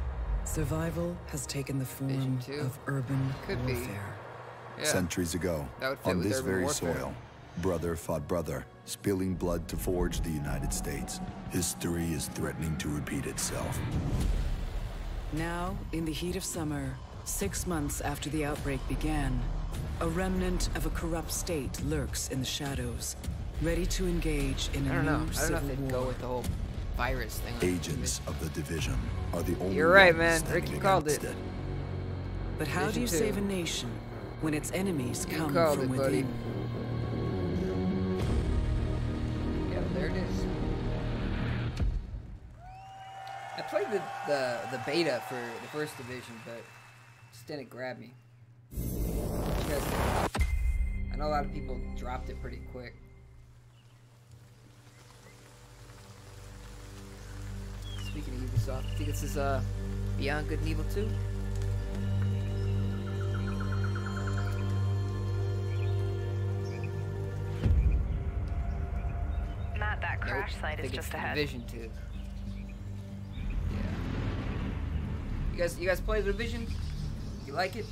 Survival has taken the form of urban warfare. Yeah. Centuries ago, on this very soil, brother fought brother, spilling blood to forge the United States. History is threatening to repeat itself. Now, in the heat of summer, 6 months after the outbreak began, a remnant of a corrupt state lurks in the shadows, ready to engage in a new civil war. Go with the whole virus thing. Agents of the Division are the only You're right, ones man. Ricky standing called it. against But how do you save a nation when its enemies come called from it, buddy. within? Yeah, there it is. I played the beta for the first division, but just didn't grab me. What you guys think? I know a lot of people dropped it pretty quick. Speaking of Ubisoft, I think this is Beyond Good and Evil 2. Matt, that crash site is just ahead. Division 2. Yeah. You guys play the Division? You like it?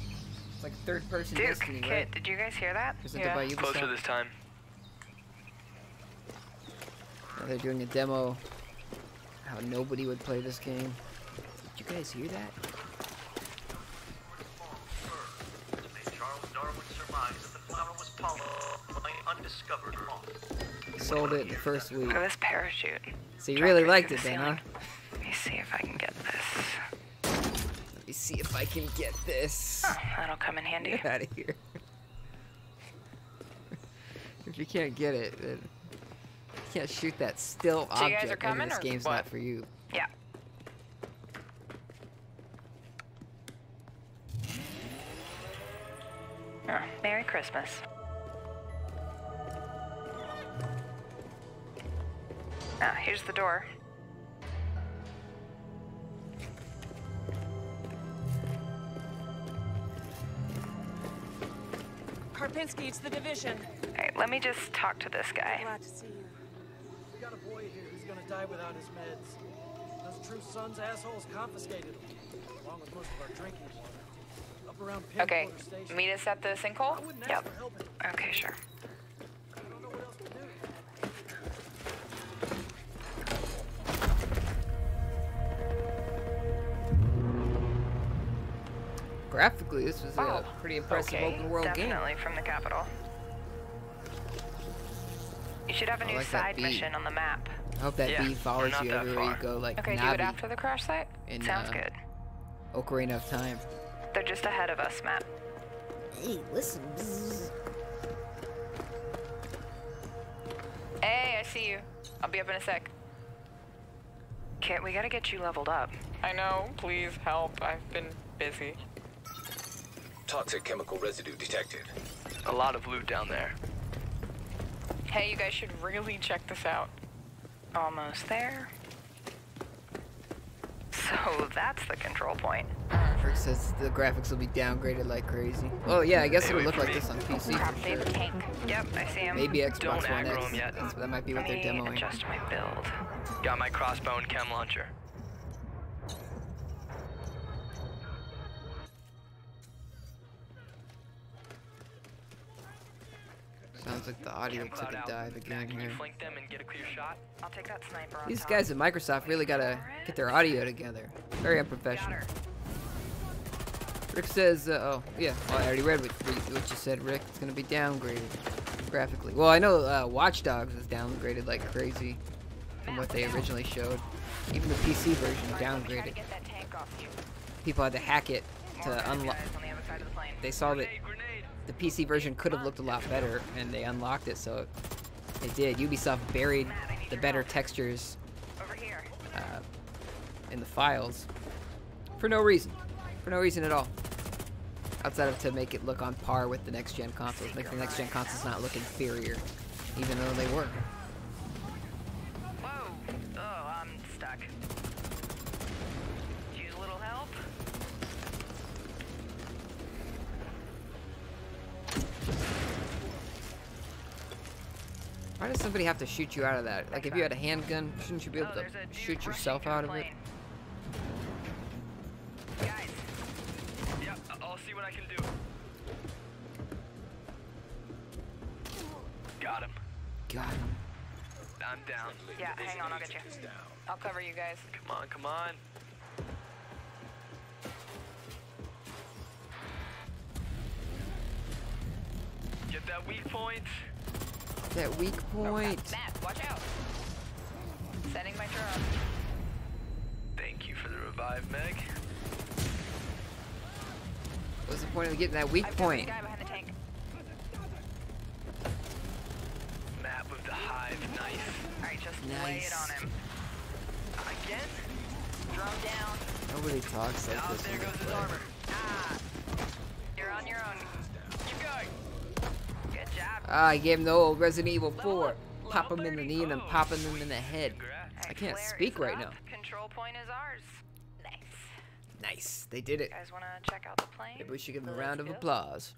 It's like third-person Destiny, right? Did you guys hear that? Presented by Ubisoft. Closer this time. Yeah, they're doing a demo. How nobody would play this game. Did you guys hear that? Sold it the first week. Look at this parachute. So you really liked it then, huh? Let me see if I can get this. Let me see if I can get this. Oh, that'll come in handy. Get out of here. If you can't get it, then you can't shoot that still So you object. guys are coming, This or game's what? not for you. Yeah. Oh, Merry Christmas. Ah, here's the door. Karpinski, it's the division. Alright, let me just talk to this guy. Glad to see you. We got a boy here who's gonna die without his meds. Those True Sons assholes confiscated him, along with most of our drinking water. Up around Okay, Pinwater Station. meet us at the sinkhole? Yep. Okay, sure. Graphically, this was a pretty impressive open world game. Definitely from the capital. You should have a new like side that bee. mission on the map. I hope that bee follows you everywhere you go, like Okay, do Navi it after the crash site? in Sounds good. Ocarina of Time. They're just ahead of us, Matt. Hey, listen. Bzzz. Hey, I see you. I'll be up in a sec. Kit, we gotta get you leveled up. I know, please help. I've been busy. Toxic chemical residue detected. A lot of loot down there. Hey, you guys should really check this out. Almost there. So that's the control point. Rick says the graphics will be downgraded like crazy. Oh yeah, I guess it'll look like this on PC. David Tank. Yep, I see him. Maybe Xbox Don't One aggro X. him yet. That might be what they're demoing. Adjust my build. Got my crossbow and chem launcher. Sounds like the audio took a dive again Can here. you flank them and get a clear shot? I'll take that sniper on These top. guys at Microsoft really gotta get their audio together. Very unprofessional. Rick says, oh yeah, well, I already read what you said, Rick. It's gonna be downgraded graphically. Well, I know Watch Dogs was downgraded like crazy from what they originally showed. Even the PC version downgraded. People had to hack it to unlock. They saw that the PC version could have looked a lot better, and they unlocked it, so they did. Ubisoft buried the better textures in the files for no reason. For no reason at all. Outside of to make it look on par with the next-gen consoles. Make the next-gen consoles not look inferior, even though they were. Whoa! Oh, I'm stuck. Use a little help? Why does somebody have to shoot you out of that? Like, if you had a handgun, shouldn't you be able to shoot yourself out of it? Yep, I'll see what I can do. Got him. Got him. I'm down. Yeah, hang on, I'll get you. I'll cover you guys. Come on, come on. Get that weak point. That weak point. Matt, watch out. Setting my drone. Thank you for the revive, Meg. What's the point of getting that weak point? Guy behind the tank. Map with the hive knife. Alright, just lay it on him. Again? Drum down. Nobody talks like this. There goes his armor. Ah. You're on your own. Keep going. Good job. Ah, I gave him the old Resident Evil 4. Pop him in the knee and then pop him in the head. I can't speak right now. Control point is ours. Nice. Nice. They did it. You guys want to check out the plane? Maybe we should give them a round of applause.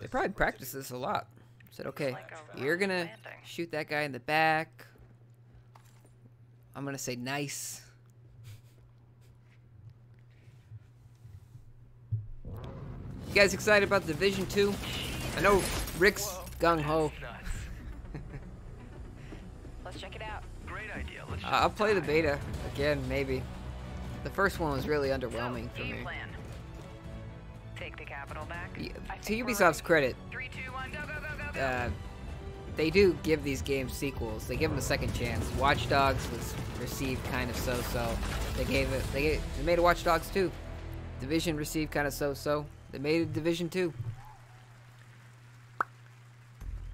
They probably practiced this a lot. Said, okay, you're gonna shoot that guy in the back. I'm gonna say nice. You guys excited about Division 2? I know Rick's gung-ho. Let's check it out. Great idea. Let's I'll play the beta again, maybe. The first one was really underwhelming for me. Plan. Take the capital back. Yeah, to Ubisoft's credit, 3, 2, 1, go, go, go, go. they do give these games sequels. They give them a second chance. Watch Dogs was received kind of so-so. They made a Watch Dogs 2. Division received kind of so-so. They made a Division 2.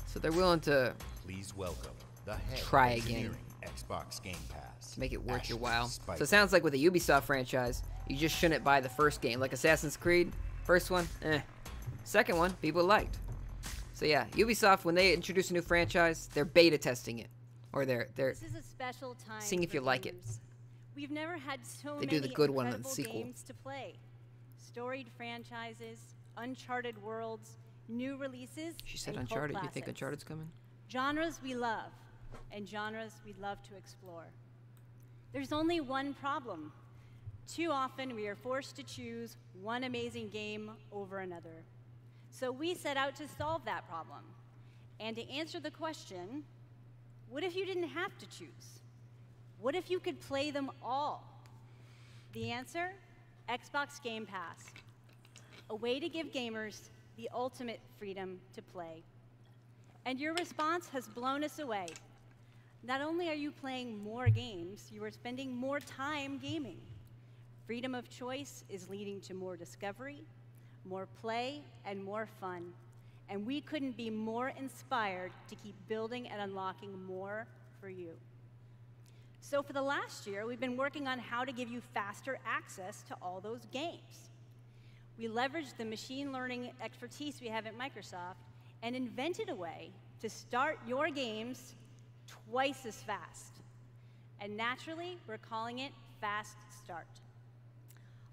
So they're willing to Please welcome the head try of again Xbox Game Pass. to make it worth your while. So Spiker. it sounds like with the Ubisoft franchise, you just shouldn't buy the first game. Like Assassin's Creed, first one, eh. Second one, people liked. So yeah, Ubisoft, when they introduce a new franchise, they're beta testing it. Or they're This is a special time seeing if for you like it. gamers. We've never had so They many do the good one in the incredible sequel. games to play. storied franchises, uncharted worlds, new releases, She said and cult Uncharted. You think classics. Uncharted's coming? Genres we love, and genres we'd love to explore. There's only one problem. Too often we are forced to choose one amazing game over another. So we set out to solve that problem. And to answer the question, what if you didn't have to choose? What if you could play them all? The answer? Xbox Game Pass. A way to give gamers the ultimate freedom to play. And your response has blown us away. Not only are you playing more games, you are spending more time gaming. Freedom of choice is leading to more discovery, more play, and more fun. And we couldn't be more inspired to keep building and unlocking more for you. So for the last year, we've been working on how to give you faster access to all those games. We leveraged the machine learning expertise we have at Microsoft and invented a way to start your games twice as fast. And naturally, we're calling it Fast Start.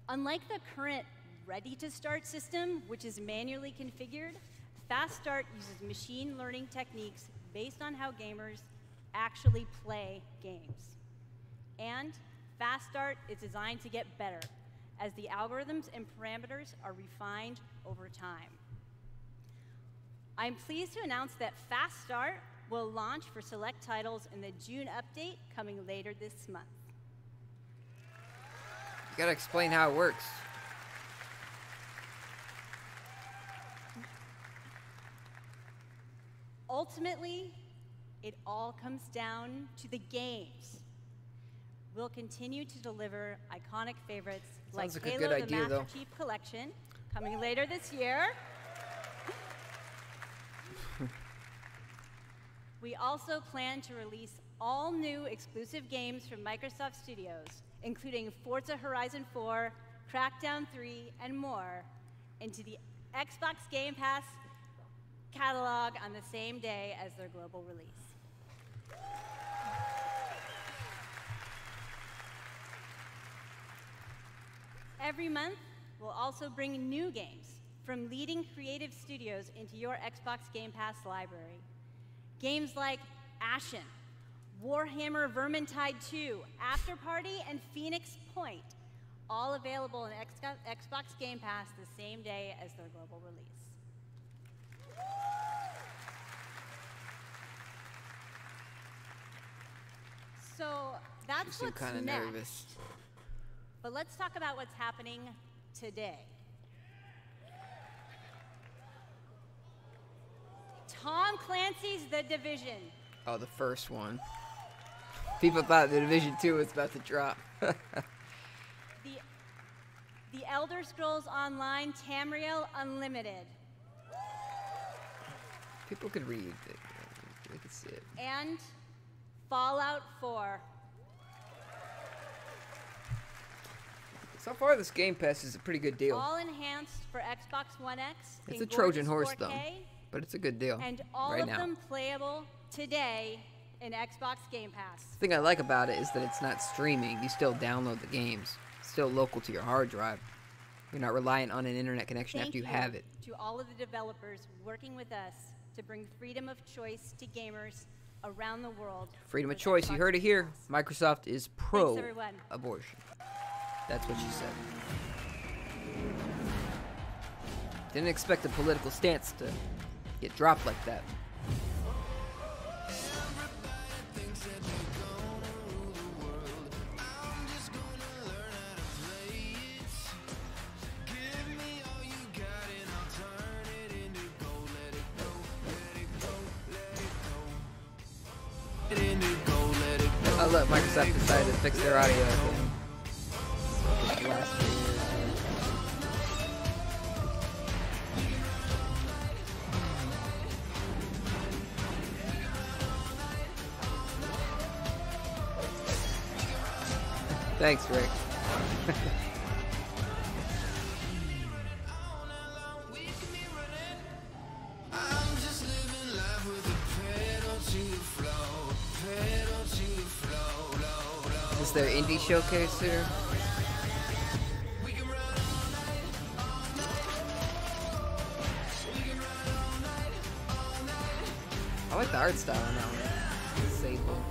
Unlike the current Ready to Start system, which is manually configured, Fast Start uses machine learning techniques based on how gamers actually play games. And Fast Start is designed to get better as the algorithms and parameters are refined over time. I'm pleased to announce that Fast Start will launch for select titles in the June update coming later this month. You gotta explain how it works. Ultimately, it all comes down to the games. We'll continue to deliver iconic favorites like like a Halo good the idea, Master though. Chief Collection, coming later this year. We also plan to release all new exclusive games from Microsoft Studios, including Forza Horizon 4, Crackdown 3, and more, into the Xbox Game Pass catalog on the same day as their global release. Every month, we'll also bring new games from leading creative studios into your Xbox Game Pass library. Games like Ashen, Warhammer Vermintide 2, After Party, and Phoenix Point, all available in Xbox Game Pass the same day as their global release. So that's what's kind of next. nervous. But let's talk about what's happening today. Tom Clancy's The Division. Oh, the first one. People thought The Division 2 was about to drop. The Elder Scrolls Online Tamriel Unlimited. People could read it. They could see it. And Fallout 4. So far, this Game Pass is a pretty good deal. All enhanced for Xbox One X. It's in a Trojan gorgeous horse, 4K, though. But it's a good deal and all right of now. them playable today in Xbox Game Pass. The thing I like about it is that it's not streaming. You still download the games. It's still local to your hard drive. You're not reliant on an internet connection Thank after you have it. to all of the developers working with us to bring freedom of choice to gamers around the world. Freedom of with choice. You Xbox heard it Game here. Pass. Microsoft is Thanks, pro everyone. abortion. That's what she said. Didn't expect a political stance to get dropped like that. Oh look, Microsoft decided to fix their audio again. Thanks, Rick. Is this their indie showcase here? the art style on that one. Sable.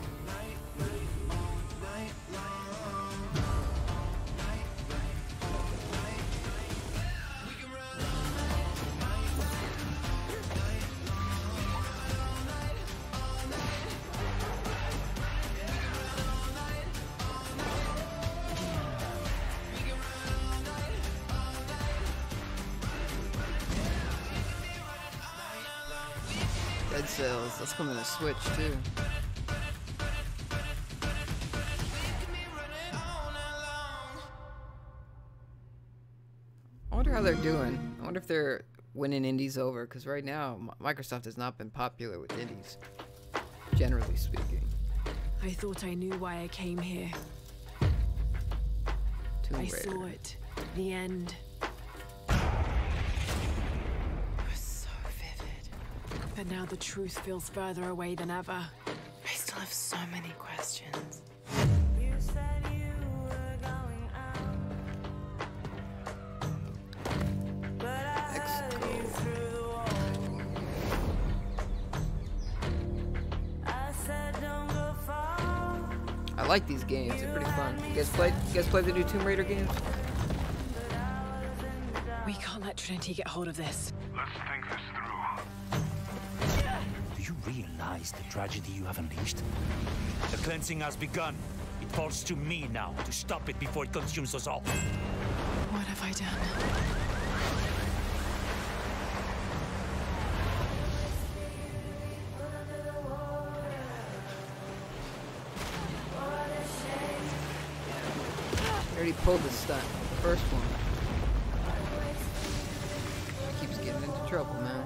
Dead Cells, that's coming to Switch too. I wonder how they're doing. I wonder if they're winning indies over, because right now Microsoft has not been popular with indies, generally speaking. I thought I knew why I came here. Tomb I Raider. saw it. The end. But now the truth feels further away than ever. I still have so many questions. You said you were going out, but I heard you through the wall. I said don't go far. I like these games. They're pretty fun. You guys play the new Tomb Raider games? We can't let Trinity get hold of this. Let's think this through. Do you realize the tragedy you have unleashed? The cleansing has begun. It falls to me now to stop it before it consumes us all. What have I done? I already pulled the stunt. The first one. Keeps getting into trouble, man.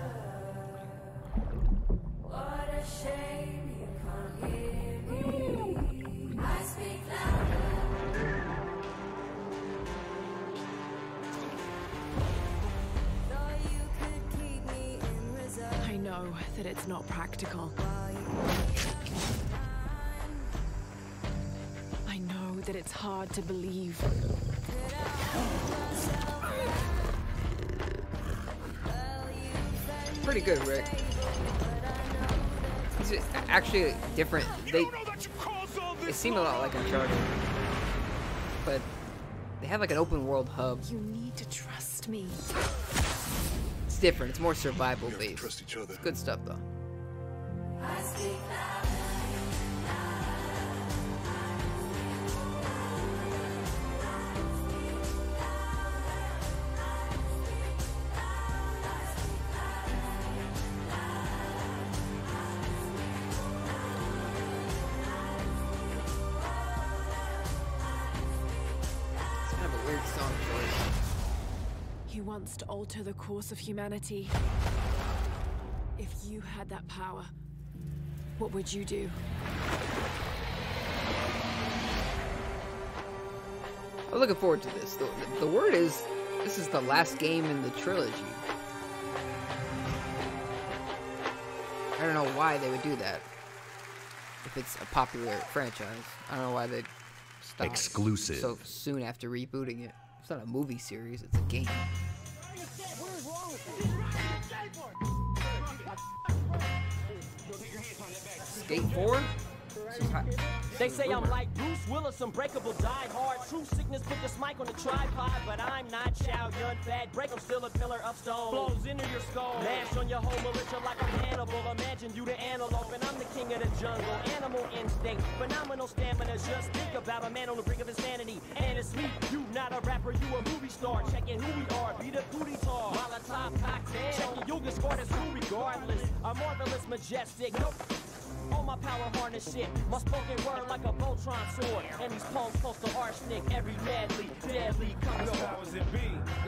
What a shame you can't hear me. I speak louder. Thought you could keep me in reserve. I know that it's not practical. I know that it's hard to believe. Pretty good, Rick. These are actually different. They seem a lot like Uncharted, but they have like an open world hub. You need to trust me. It's different. It's more survival based. Trust each other. It's good stuff though. I speak louder. He wants to alter the course of humanity. If you had that power, what would you do? I'm looking forward to this. The word is, this is the last game in the trilogy. I don't know why they would do that. If it's a popular franchise, I don't know why they'd stop Exclusive. so soon after rebooting it. It's not a movie series, it's a game. Skate 4? They say I'm like Bruce Willis, unbreakable, died hard. True sickness, put this mic on the tripod. But I'm not Chow Yun Fat. Break, I'm still a pillar of stone. Flows into your skull. Mash on your whole militia like I'm Hannibal. Imagine you the antelope, and I'm the king of the jungle. Animal instinct, phenomenal stamina. Just think about a man on the brink of insanity. And it's me, you not a rapper, you a movie star. Checking who we are, be the booty tall. Molotov cocktail. Checking you'll get scored as who regardless. A marvelous, majestic. Nope. All my power harness shit, my spoken word like a Voltron sword. And these poems close to arsenic, every madly, deadly comes The powers that be,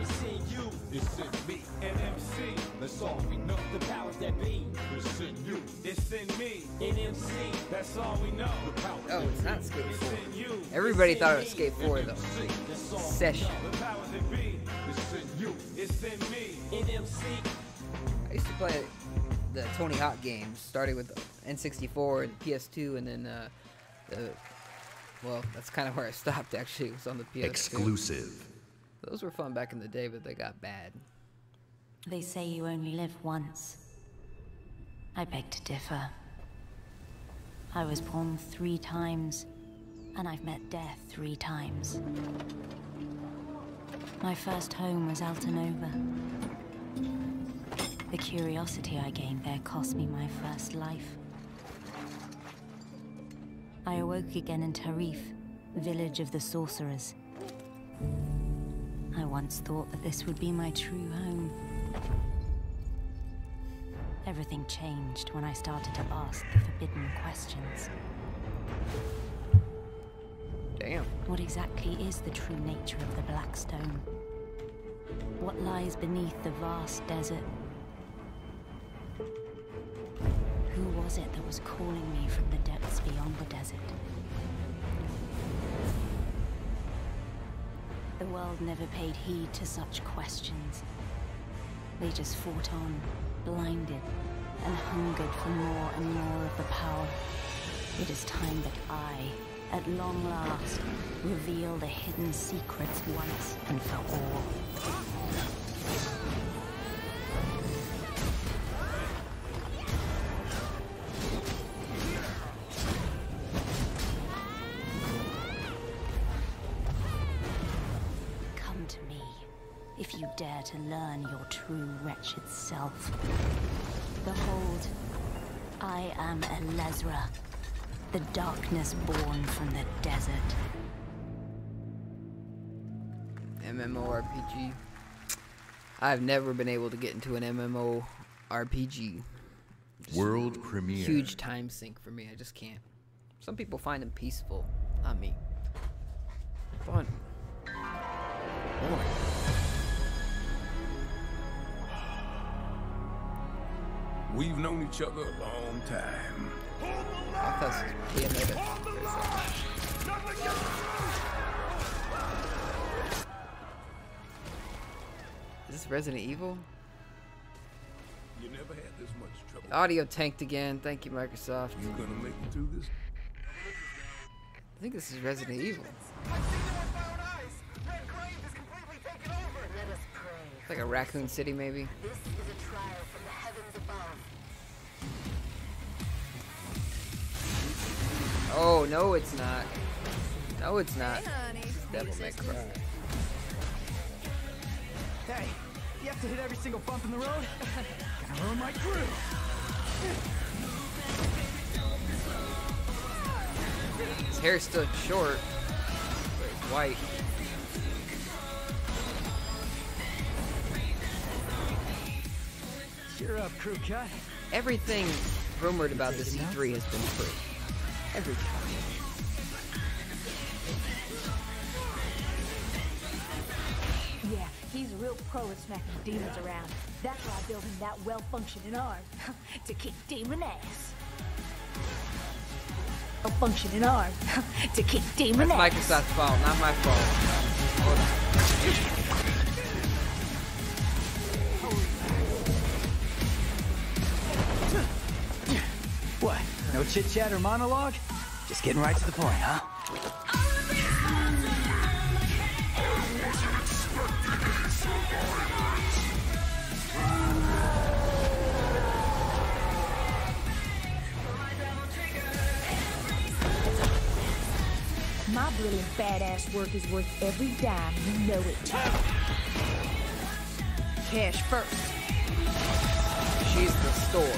it's in you, it's in me, and MC. That's all we know. the powers that be, It's in you, it's in me, in MC. that's all we know. The powers Oh, it's not Skate it's 4. in you. Everybody thought it was Skate 4 though. Session. The powers that be, it's in you, it's in me, in MC. I used to play the Tony Hawk games, starting with N64 and PS2, and then well, that's kind of where I stopped actually. It was on the PS2. Exclusive. Those were fun back in the day, but they got bad. They say you only live once. I beg to differ. I was born 3 times, and I've met death 3 times. My first home was Altanova. The curiosity I gained there cost me my first life. I awoke again in Tarif, village of the sorcerers. I once thought that this would be my true home. Everything changed when I started to ask the forbidden questions. Damn. What exactly is the true nature of the Blackstone? What lies beneath the vast desert? Who was it that was calling me from the depths beyond the desert? The world never paid heed to such questions. They just fought on, blinded, and hungered for more and more of the power. It is time that I, at long last, reveal the hidden secrets once and for all. Come to me, if you dare to learn your true wretched self. Behold, I am Elezra, the darkness born from the desert. MMORPG. I've never been able to get into an MMORPG. World premiere. Huge time sink for me. I just can't. Some people find them peaceful. Not me. Fun. Boring. We've known each other a long time. I thought this was Is this Resident Evil? You never had this much trouble. Audio tanked again. Thank you, Microsoft. You gonna make it through this? I think this is Resident Evil. It's like a Raccoon City, maybe. This is a trial from the heavens above. Oh, no, it's not. No, it's not. Devil May Cry. Hey, you have to hit every single bump in the road? Gonna ruin my crew. His hair's still short, but it's white. Cheer up, crew cut. Everything rumored about this E3 has been true. Every time. Yeah, he's a real pro at smacking demons around. That's why I built him that well-functioning arm. To kick demon ass. A functioning arm. To kick demon ass. That's Microsoft's fault, not my fault. What? No chit-chat or monologue? Just getting right to the point, huh? My brilliant badass work is worth every dime, you know it. Cash first. She's the store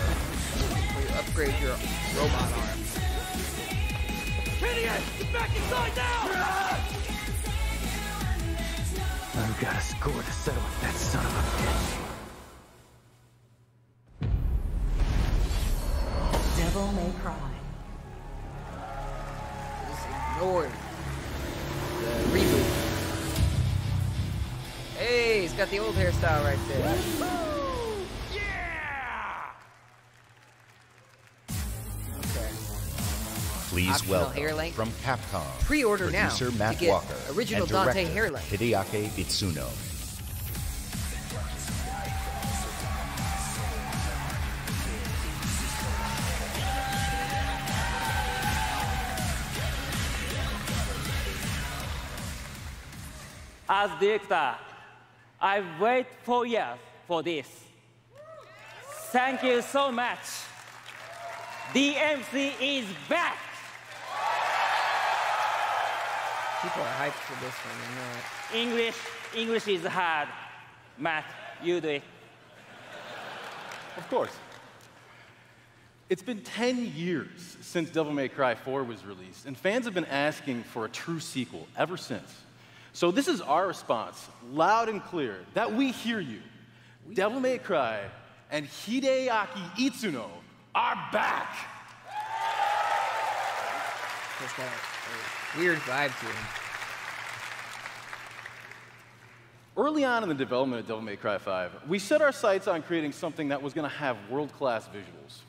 where you upgrade your robot arms. Kenny, get back inside now! I've got a score to settle with that son of a bitch. Devil May Cry. Just ignored the reboot. Hey, he's got the old hairstyle right there. Please Optional welcome hair length. from Capcom, Pre-order now producer to Matt get Walker original and Dante director hair length. Hideaki Itsuno. As director, I've waited 4 years for this. Thank you so much. DMC is back! People are hyped for this one, I know it. English is hard. Matt, you do it. Of course. It's been 10 years since Devil May Cry 4 was released, and fans have been asking for a true sequel ever since. So this is our response, loud and clear, that we hear you. Devil May Cry and Hideaki Itsuno are back! It's got a weird vibe to him. Early on in the development of Devil May Cry 5, we set our sights on creating something that was going to have world-class visuals.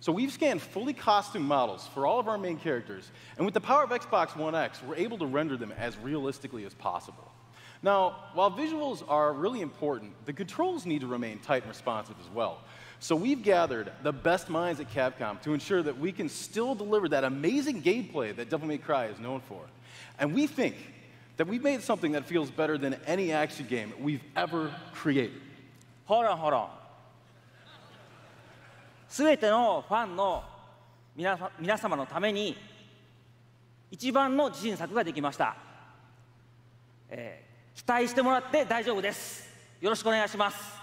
So we've scanned fully costumed models for all of our main characters, and with the power of Xbox One X, we're able to render them as realistically as possible. Now, while visuals are really important, the controls need to remain tight and responsive as well. So we've gathered the best minds at Capcom to ensure that we can still deliver that amazing gameplay that Devil May Cry is known for. And we think that we've made something that feels better than any action game we've ever created. Hold on. すべてのファンの皆様のために一番の自信作ができました。期待してもらって大丈夫です。よろしくお願いします。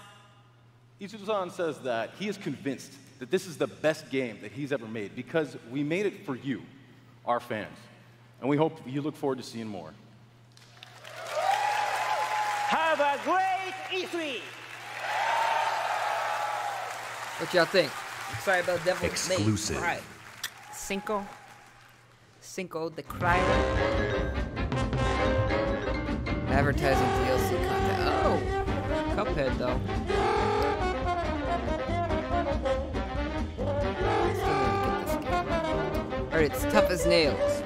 Itsuno-san says that he is convinced that this is the best game that he's ever made because we made it for you, our fans. And we hope you look forward to seeing more. Have a great E3! What y'all think? Excited about Devil Exclusive. May Cry. Cinco de Cry. Advertising DLC content. Oh! Cuphead, though. Still need to get this game. Alright, it's tough as nails.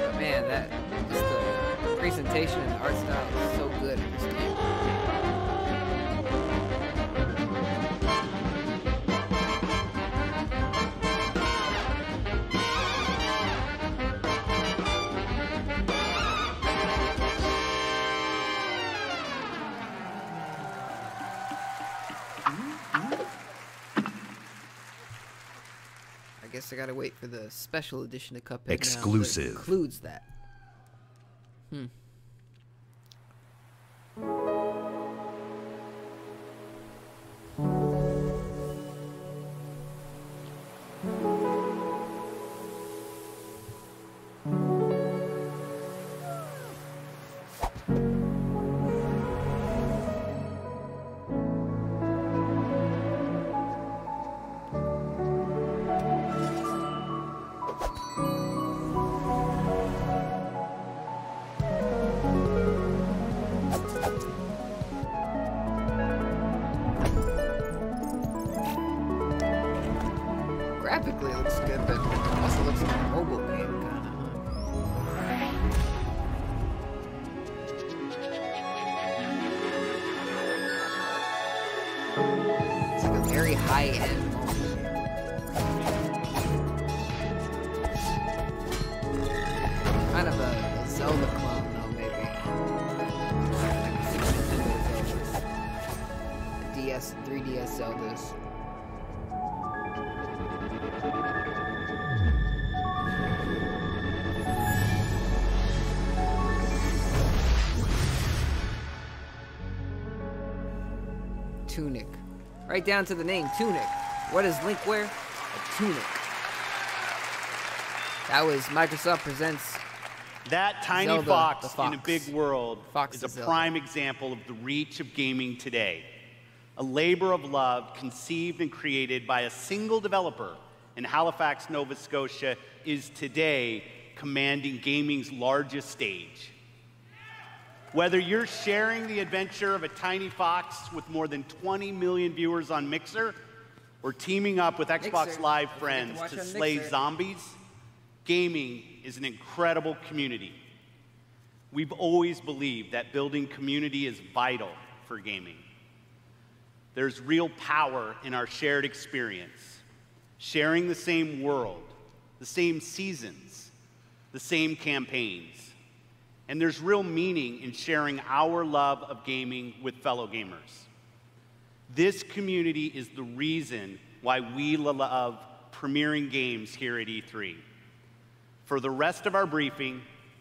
But man, just the presentation and the art style is so good in this game. I guess I gotta wait for the special edition of Cuphead Exclusive. Now that includes that. Graphically it looks good, but it also looks like a mobile game, kinda, It's like a very high-end mobile game. Kind of a Zelda clone, though, maybe. Like Super Nintendo Zeldas. 3DS Zeldas. Tunic. Right down to the name, Tunic. What does Link wear? A tunic. That was Microsoft Presents That tiny Zelda, fox in a big world Fox is a Zelda. prime example of the reach of gaming today. A labor of love conceived and created by a single developer in Halifax, Nova Scotia is today commanding gaming's largest stage. Whether you're sharing the adventure of a tiny fox with more than 20 million viewers on Mixer, or teaming up with Xbox Mixer. Live Don't forget friends to watch to on slay Mixer. zombies, gaming is an incredible community. We've always believed that building community is vital for gaming. There's real power in our shared experience, sharing the same world, the same seasons, the same campaigns. And there's real meaning in sharing our love of gaming with fellow gamers. This community is the reason why we love premiering games here at E3. For the rest of our briefing,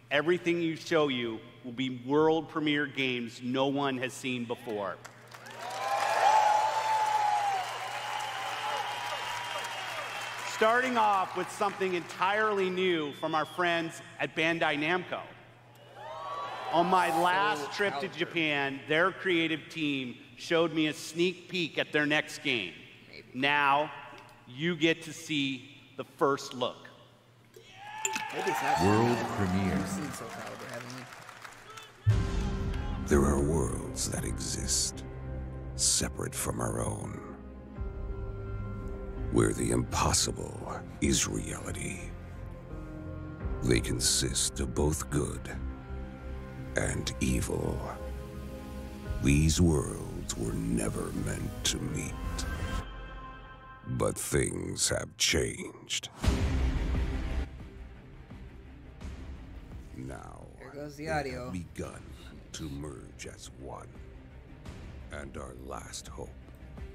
everything you show you will be world premiere games no one has seen before. Starting off with something entirely new from our friends at Bandai Namco. On my last trip to Japan, their creative team showed me a sneak peek at their next game. Now, you get to see the first look. World premiere. There are worlds that exist, separate from our own, where the impossible is reality. They consist of both good and evil. These worlds were never meant to meet. But things have changed. Now, There goes the they audio. have begun to merge as one. And our last hope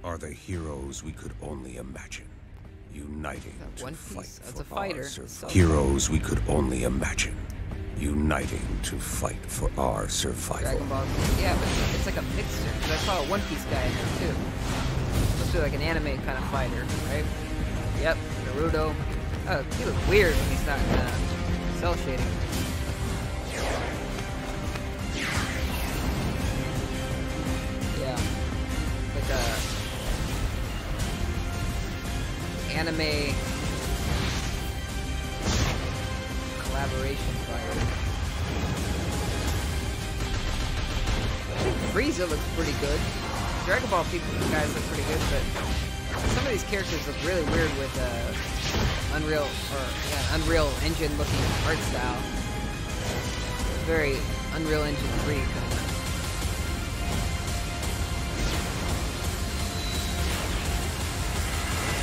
are the heroes we could only imagine, uniting to One fight Piece as for a fighter. our survival. So- Heroes we could only imagine, uniting to fight for our survival. Dragon Ball Z. Yeah, but it's like a mixture. 'Cause I saw a One Piece guy in there too. Supposed to be like an anime kind of fighter, right? Yep, Naruto. Oh, he looks weird when he's not cell shading. Yeah, like a anime collaboration fighter. I think Frieza looks pretty good. Dragon Ball people guys look pretty good, but some of these characters look really weird with Unreal Engine looking art style. Very Unreal Engine 3 kind of.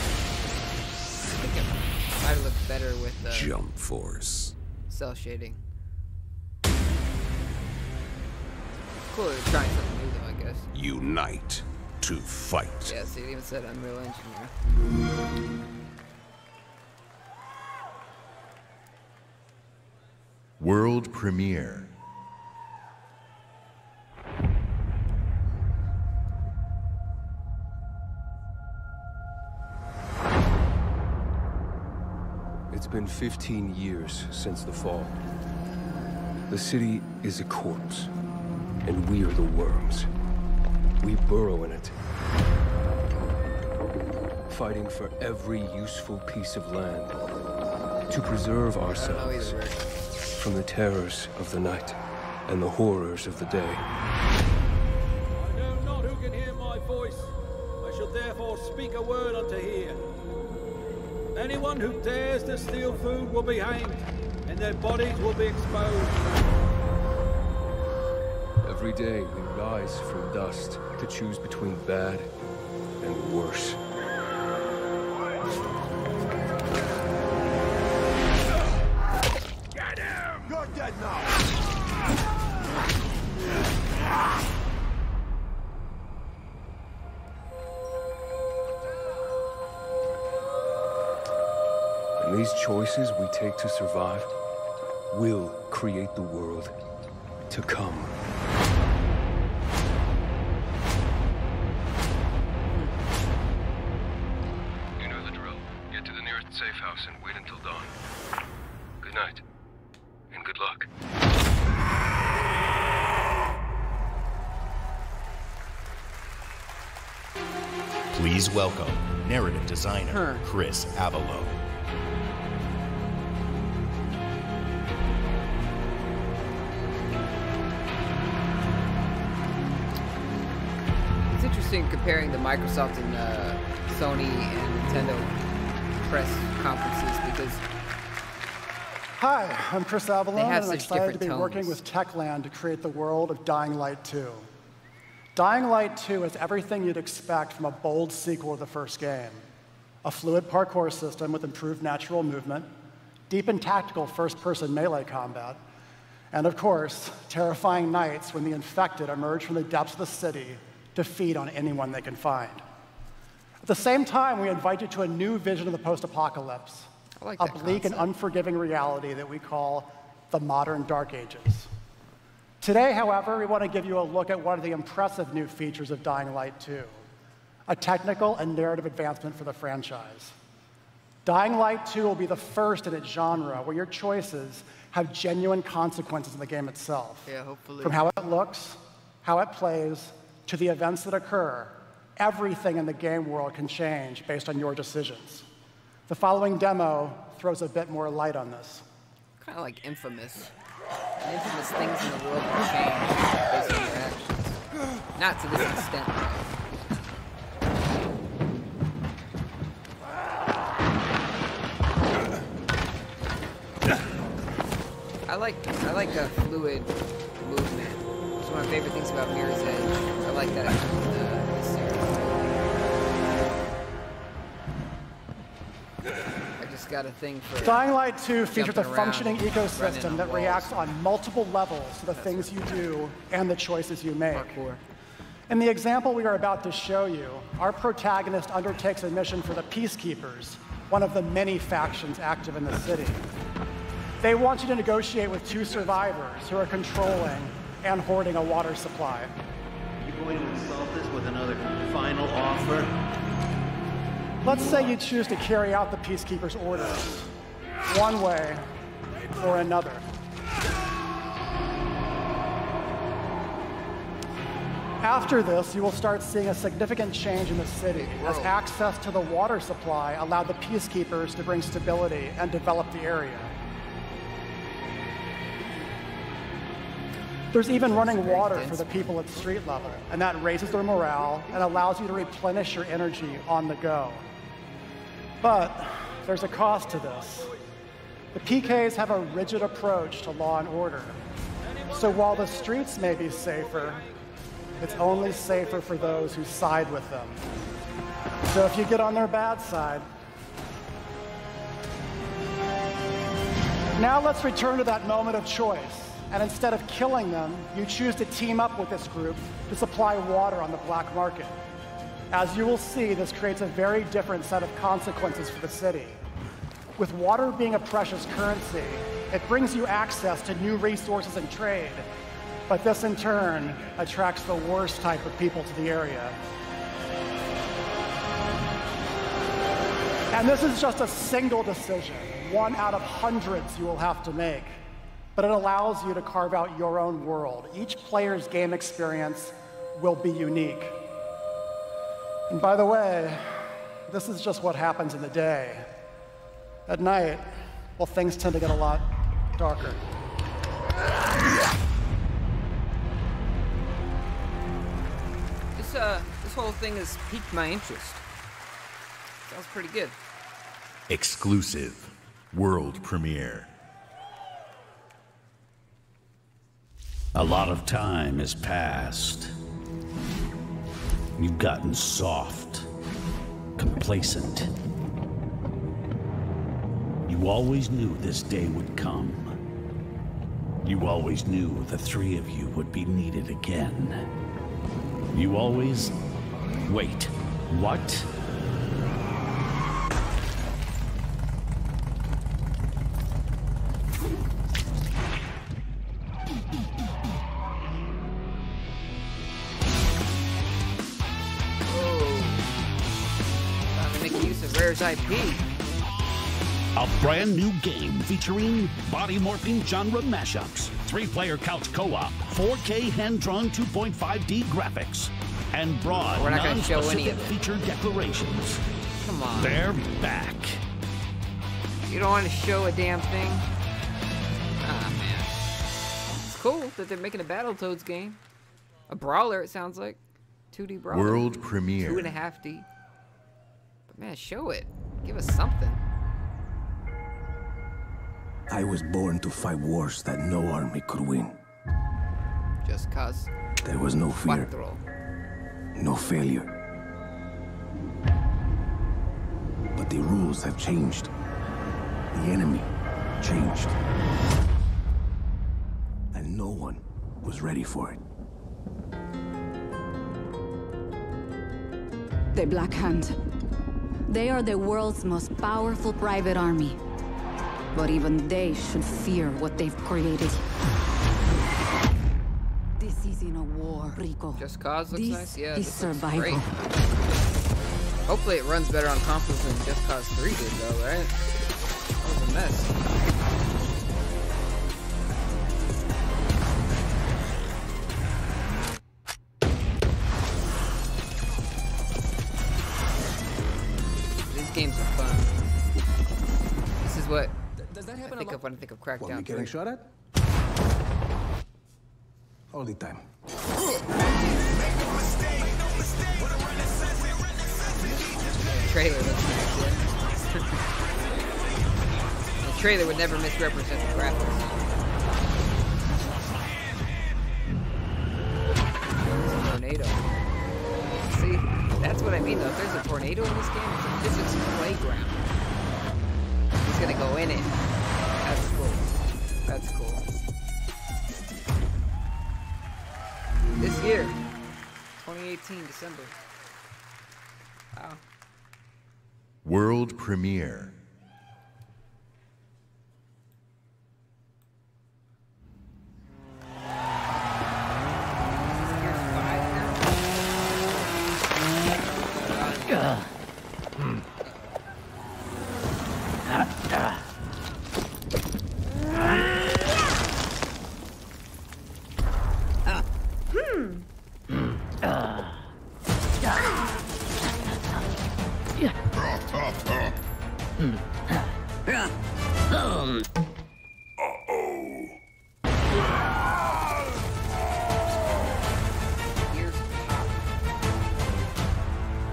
I think it might have looked better with Jump Force. cell shading. Cool, they're trying something new though, I guess. Unite to fight. Yeah, see, it even said Unreal Engine here. World premiere. It's been 15 years since the fall. The city is a corpse, and we are the worms. We burrow in it, fighting for every useful piece of land to preserve ourselves from the terrors of the night and the horrors of the day. I know not who can hear my voice. I shall therefore speak a word unto here. Anyone who dares to steal food will be hanged, and their bodies will be exposed. Every day we rise from dust to choose between bad and worse. Get him! You're dead now! And these choices we take to survive will create the world to come. You know the drill. Get to the nearest safe house and wait until dawn. Good night. And good luck. Please welcome narrative designer Chris Avalo. It's interesting comparing the Microsoft and Sony and Nintendo press conferences because Hi, I'm Chris Avalone, they have and I'm such excited to be different working tones. with Techland to create the world of Dying Light 2. Dying Light 2 is everything you'd expect from a bold sequel to the first game. A fluid parkour system with improved natural movement, deep and tactical first-person melee combat, and of course, terrifying nights when the infected emerge from the depths of the city to feed on anyone they can find. At the same time, we invite you to a new vision of the post-apocalypse, like a that bleak and unforgiving reality that we call the modern Dark Ages. Today, however, we want to give you a look at one of the impressive new features of Dying Light 2, a technical and narrative advancement for the franchise. Dying Light 2 will be the first in its genre where your choices have genuine consequences in the game itself. Yeah, hopefully. From how it looks, how it plays, to the events that occur, everything in the game world can change based on your decisions. The following demo throws a bit more light on this. Kind of like Infamous. And Infamous things in the world can change based on your actions. Not to this extent, I like a fluid movement. It's one of my favorite things about Mirror's Edge. I like that in this series. I just got a thing for Dying Light 2 features a around, functioning running ecosystem on that walls. reacts on multiple levels to the things you do and the choices you make. Parkour. In the example we are about to show you, our protagonist undertakes a mission for the Peacekeepers, one of the many factions active in the city. They want you to negotiate with two survivors who are controlling and hoarding a water supply. You going to insult us with another final offer? Let's say you choose to carry out the Peacekeepers' orders, one way or another. After this, you will start seeing a significant change in the city as access to the water supply allowed the Peacekeepers to bring stability and develop the area. There's even running water for the people at street level, and that raises their morale and allows you to replenish your energy on the go. But there's a cost to this. The PKs have a rigid approach to law and order. So while the streets may be safer, it's only safer for those who side with them. So if you get on their bad side. Now let's return to that moment of choice. And instead of killing them, you choose to team up with this group to supply water on the black market. As you will see, this creates a very different set of consequences for the city. With water being a precious currency, it brings you access to new resources and trade, but this in turn attracts the worst type of people to the area. And this is just a single decision, one out of hundreds you will have to make. But it allows you to carve out your own world. Each player's game experience will be unique. And by the way, this is just what happens in the day. At night, well, things tend to get a lot darker. This whole thing has piqued my interest. Sounds pretty good. Exclusive. World premiere. A lot of time has passed. You've gotten soft, complacent. You always knew this day would come. You always knew the three of you would be needed again. You always... Wait, what? Rare's IP. A brand new game featuring body morphing genre mashups, 3-player couch co-op, 4K hand-drawn 2.5D graphics, and broad, We're not gonna show any of it. feature declarations. Come on. They're back. You don't want to show a damn thing? Ah, man. It's cool that they're making a Battletoads game. A brawler, it sounds like. 2D brawler. World premiere. 2.5D. Man, show it. Give us something. I was born to fight wars that no army could win. Just cause. There was no fear, no failure. But the rules have changed. The enemy changed. And no one was ready for it. The Black Hand. They are the world's most powerful private army. But even they should fear what they've created. This isn't a war, Rico. Just Cause looks this nice. Yeah, is this looks survival. great. Hopefully it runs better on consoles than Just Cause 3 did, though, right? That was a mess. Games are fun. This is what Does that happen I think of when I think of Crackdown. What, we getting shot at? Hold it time. The trailer looks nice, yeah. The trailer would never misrepresent the graphics. Tornado. See? That's what I mean, though. If there's a tornado in this game, it's a physics playground. He's gonna go in it. That's cool. That's cool. This year, 2018, December. Wow. World premiere.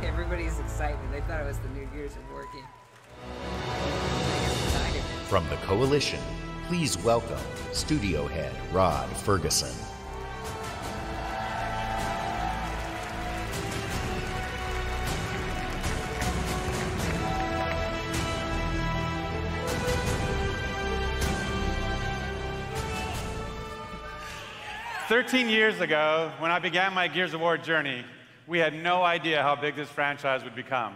Everybody's excited. They thought it was the new Gears of War game. From the Coalition, please welcome Studio Head Rod Ferguson. "13 years ago, when I began my Gears of War journey, we had no idea how big this franchise would become.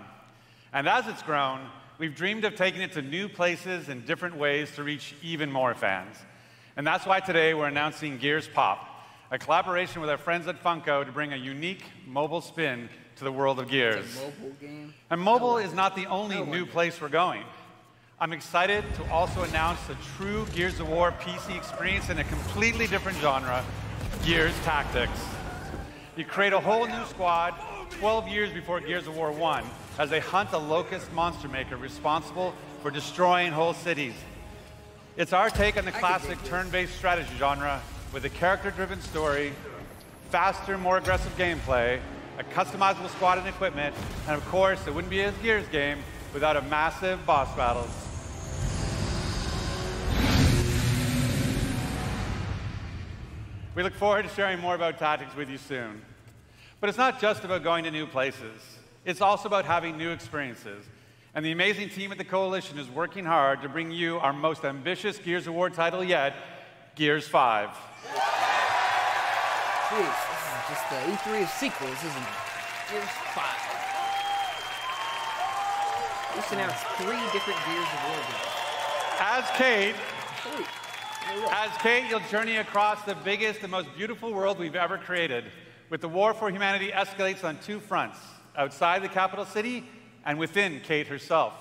And as it's grown, we've dreamed of taking it to new places in different ways to reach even more fans. And that's why today we're announcing Gears Pop, a collaboration with our friends at Funko to bring a unique mobile spin to the world of Gears. It's a mobile game. And mobile is not the only new place we're going. I'm excited to also announce a true Gears of War PC experience in a completely different genre, Gears Tactics. You create a whole new squad 12 years before Gears of War 1 as they hunt a locust monster maker responsible for destroying whole cities. It's our take on the classic turn-based strategy genre with a character-driven story, faster, more aggressive gameplay, a customizable squad and equipment, and of course, it wouldn't be a Gears game without a massive boss battle. We look forward to sharing more about Tactics with you soon. But it's not just about going to new places. It's also about having new experiences. And the amazing team at the Coalition is working hard to bring you our most ambitious Gears of War title yet, Gears 5. Jeez, this is just the E3 of sequels, isn't it? Gears 5. Just announced 3 different Gears of War games. As Kate, you'll journey across the biggest and most beautiful world we've ever created, with the war for humanity escalates on 2 fronts, outside the capital city and within Kate herself.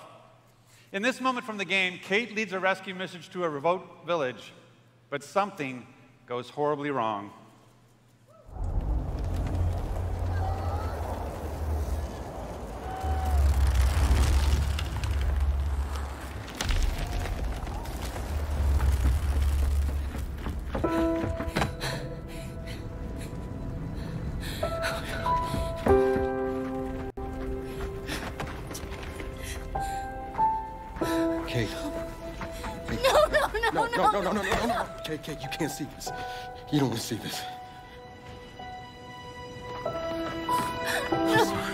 In this moment from the game, Kate leads a rescue mission to a remote village, but something goes horribly wrong. Kate. No. Kate, you can't see this. You don't want to see this. I'm sorry.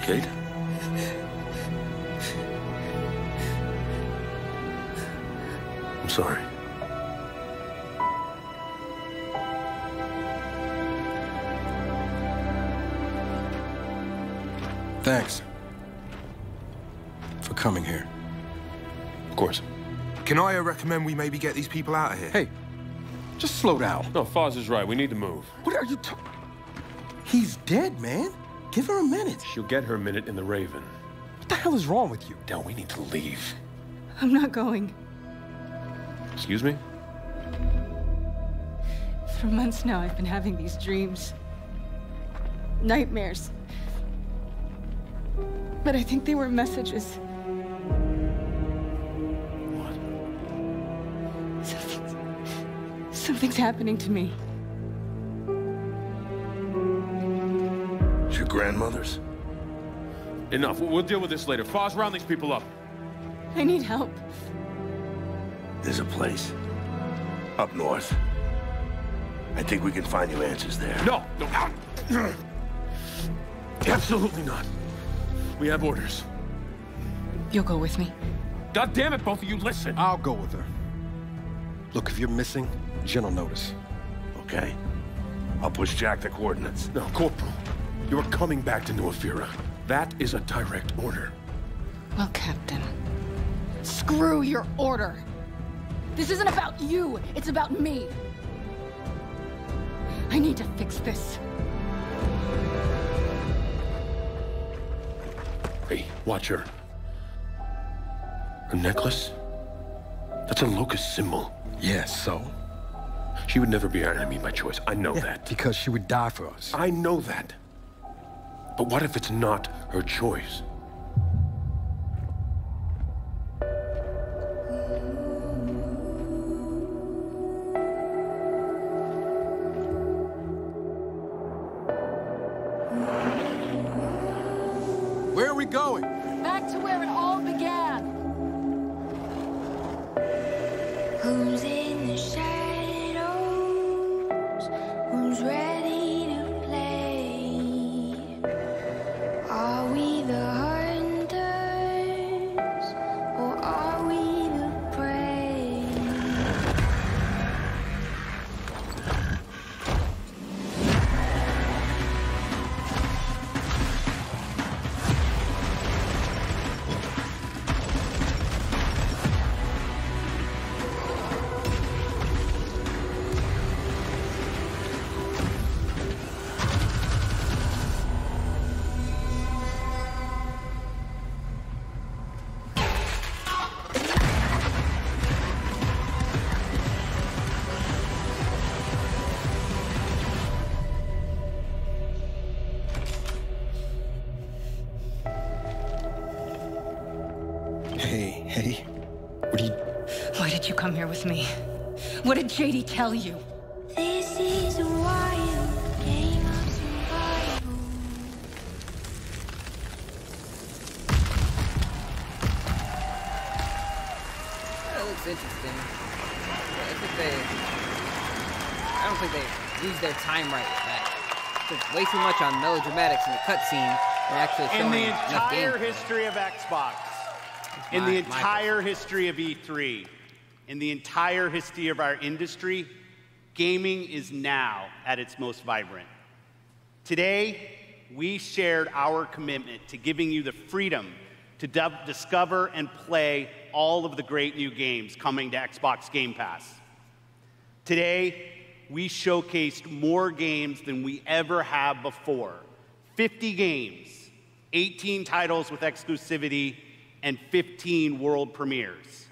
Kate? sorry. Thanks for coming here. Of course. Can I recommend we maybe get these people out of here? Hey, just slow down. No, Foz is right. We need to move. What are you talking? He's dead, man. Give her a minute. She'll get her minute in the Raven. What the hell is wrong with you? Del, we need to leave. I'm not going. Excuse me? For months now, I've been having these dreams. Nightmares. But I think they were messages. What? Something's happening to me. It's your grandmother's? Enough. We'll deal with this later. Foz, round these people up. I need help. There's a place up north. I think we can find you answers there. No, no. Absolutely not. We have orders. You'll go with me. God damn it, both of you, listen. I'll go with her. Look, if you're missing, Jen will notice. Okay. I'll push Jack the coordinates. No, Corporal. You're coming back to New Ephira. That is a direct order. Well, Captain, screw your order. This isn't about you, it's about me. I need to fix this. Hey, watch her. Her necklace? That's a locust symbol. Yeah, so? She would never be our enemy by choice. I know that. Because she would die for us. I know that. But what if it's not her choice? Where are we going? Back to where it all began. Who's in the shadows? Who's ready to play? Are we the hunters or are we the prey? Hey, what are you... Why did you come here with me? What did JD tell you? This is a wild game of survival. That looks interesting. I don't think they used their time right with that. There's way too much on melodramatics in the cutscene and actually showing In the enough entire gameplay. history of Xbox, in the entire history of E3, in the entire history of our industry, gaming is now at its most vibrant. Today, we shared our commitment to giving you the freedom to discover and play all of the great new games coming to Xbox Game Pass. Today, we showcased more games than we ever have before. 50 games, 18 titles with exclusivity, and 15 world premieres.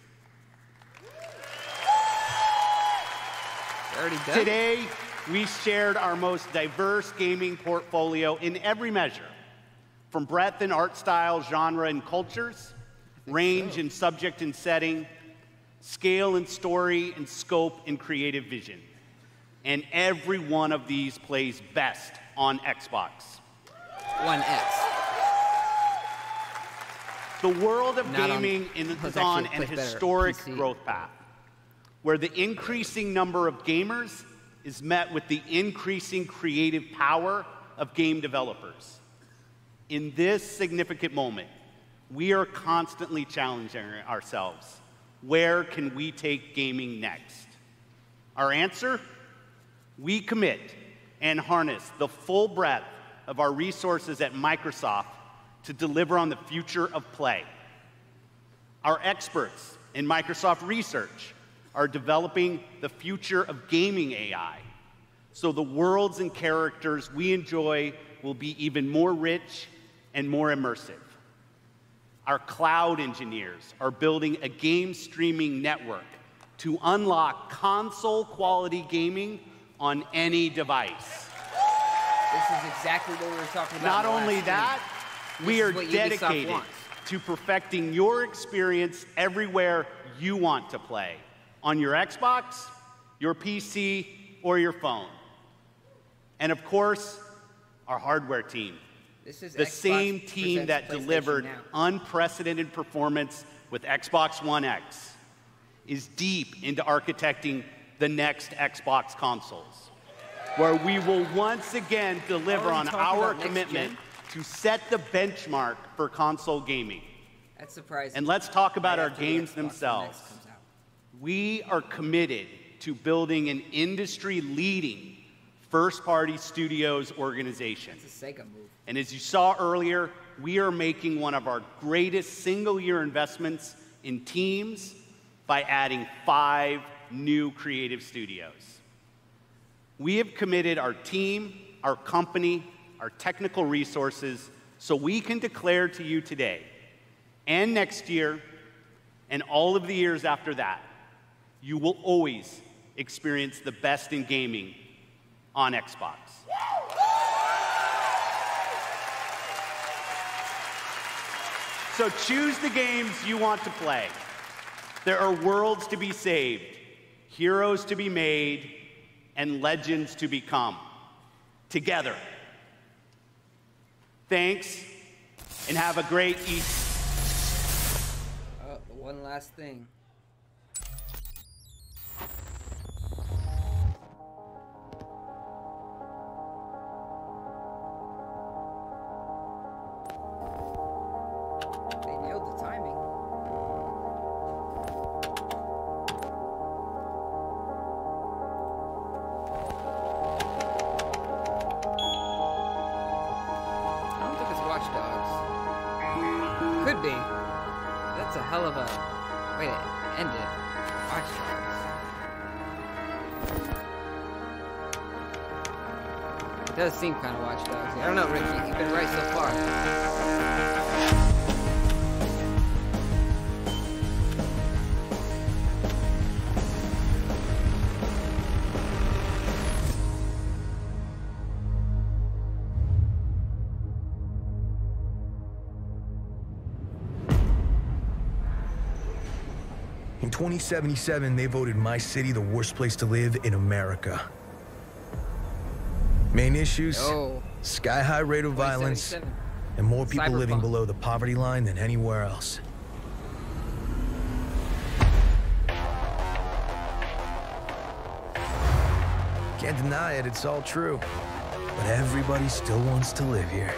Already done. Today, we shared our most diverse gaming portfolio in every measure, from breadth in art style, genre, and cultures, range in subject and setting, scale and story, and scope and creative vision. And every one of these plays best on Xbox. One X. The world of Not gaming is on an historic growth path, where the increasing number of gamers is met with the increasing creative power of game developers. In this significant moment, we are constantly challenging ourselves. where can we take gaming next? Our answer? We commit and harness the full breadth of our resources at Microsoft to deliver on the future of play. Our experts in Microsoft Research are developing the future of gaming AI, so the worlds and characters we enjoy will be even more rich and more immersive. Our cloud engineers are building a game streaming network to unlock console-quality gaming on any device. This is exactly what we were talking about. Not only that, we are dedicated to perfecting your experience everywhere you want to play, on your Xbox, your PC, or your phone. And of course, our hardware team. This is the Xbox same team that presents PlayStation delivered Now. unprecedented performance with Xbox One X is deep into architecting the next Xbox consoles, where we will once again deliver on our commitment to set the benchmark for console gaming. That's surprising. And let's talk about Right our after the games Xbox One X themselves. comes out. We are committed to building an industry-leading first-party studios organization. It's a Sega move. And as you saw earlier, we are making one of our greatest single-year investments in teams by adding 5 new creative studios. We have committed our team, our company, our technical resources, so we can declare to you today and next year and all of the years after that, you will always experience the best in gaming on Xbox. So choose the games you want to play. There are worlds to be saved, heroes to be made, and legends to become. Together. Thanks, and have a great Easter. One last thing. They nailed the timing. I don't think it's Watch Dogs. Could be. That's a hell of a way to end it. Watch Dogs. It does seem kind of Watch Dogs. I don't know, Ricky. You've been right so far. In 2077, they voted my city the worst place to live in America. Main issues, sky-high rate of violence, and more people living below the poverty line than anywhere else. Can't deny it, it's all true. But everybody still wants to live here.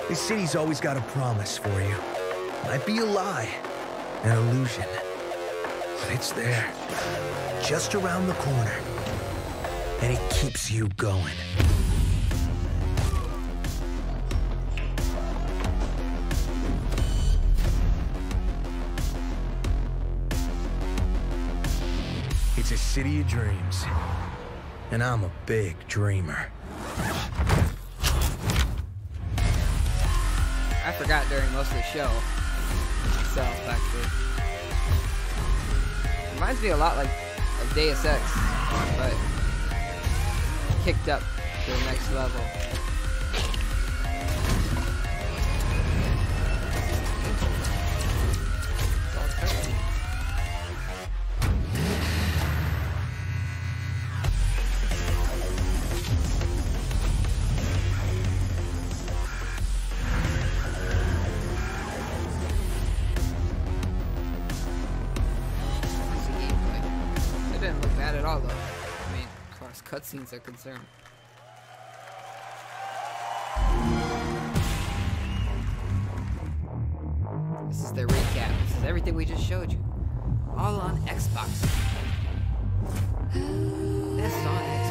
This city's always got a promise for you. Might be a lie, an illusion. But it's there, just around the corner, and it keeps you going. It's a city of dreams, and I'm a big dreamer. I forgot during most of the show itself, actually. Reminds me a lot like of Deus Ex, but kicked up to the next level. It's all crazy. It didn't look bad at all, though. I mean, as far as cutscenes are concerned. This is the recap. This is everything we just showed you. all on Xbox. This on Xbox.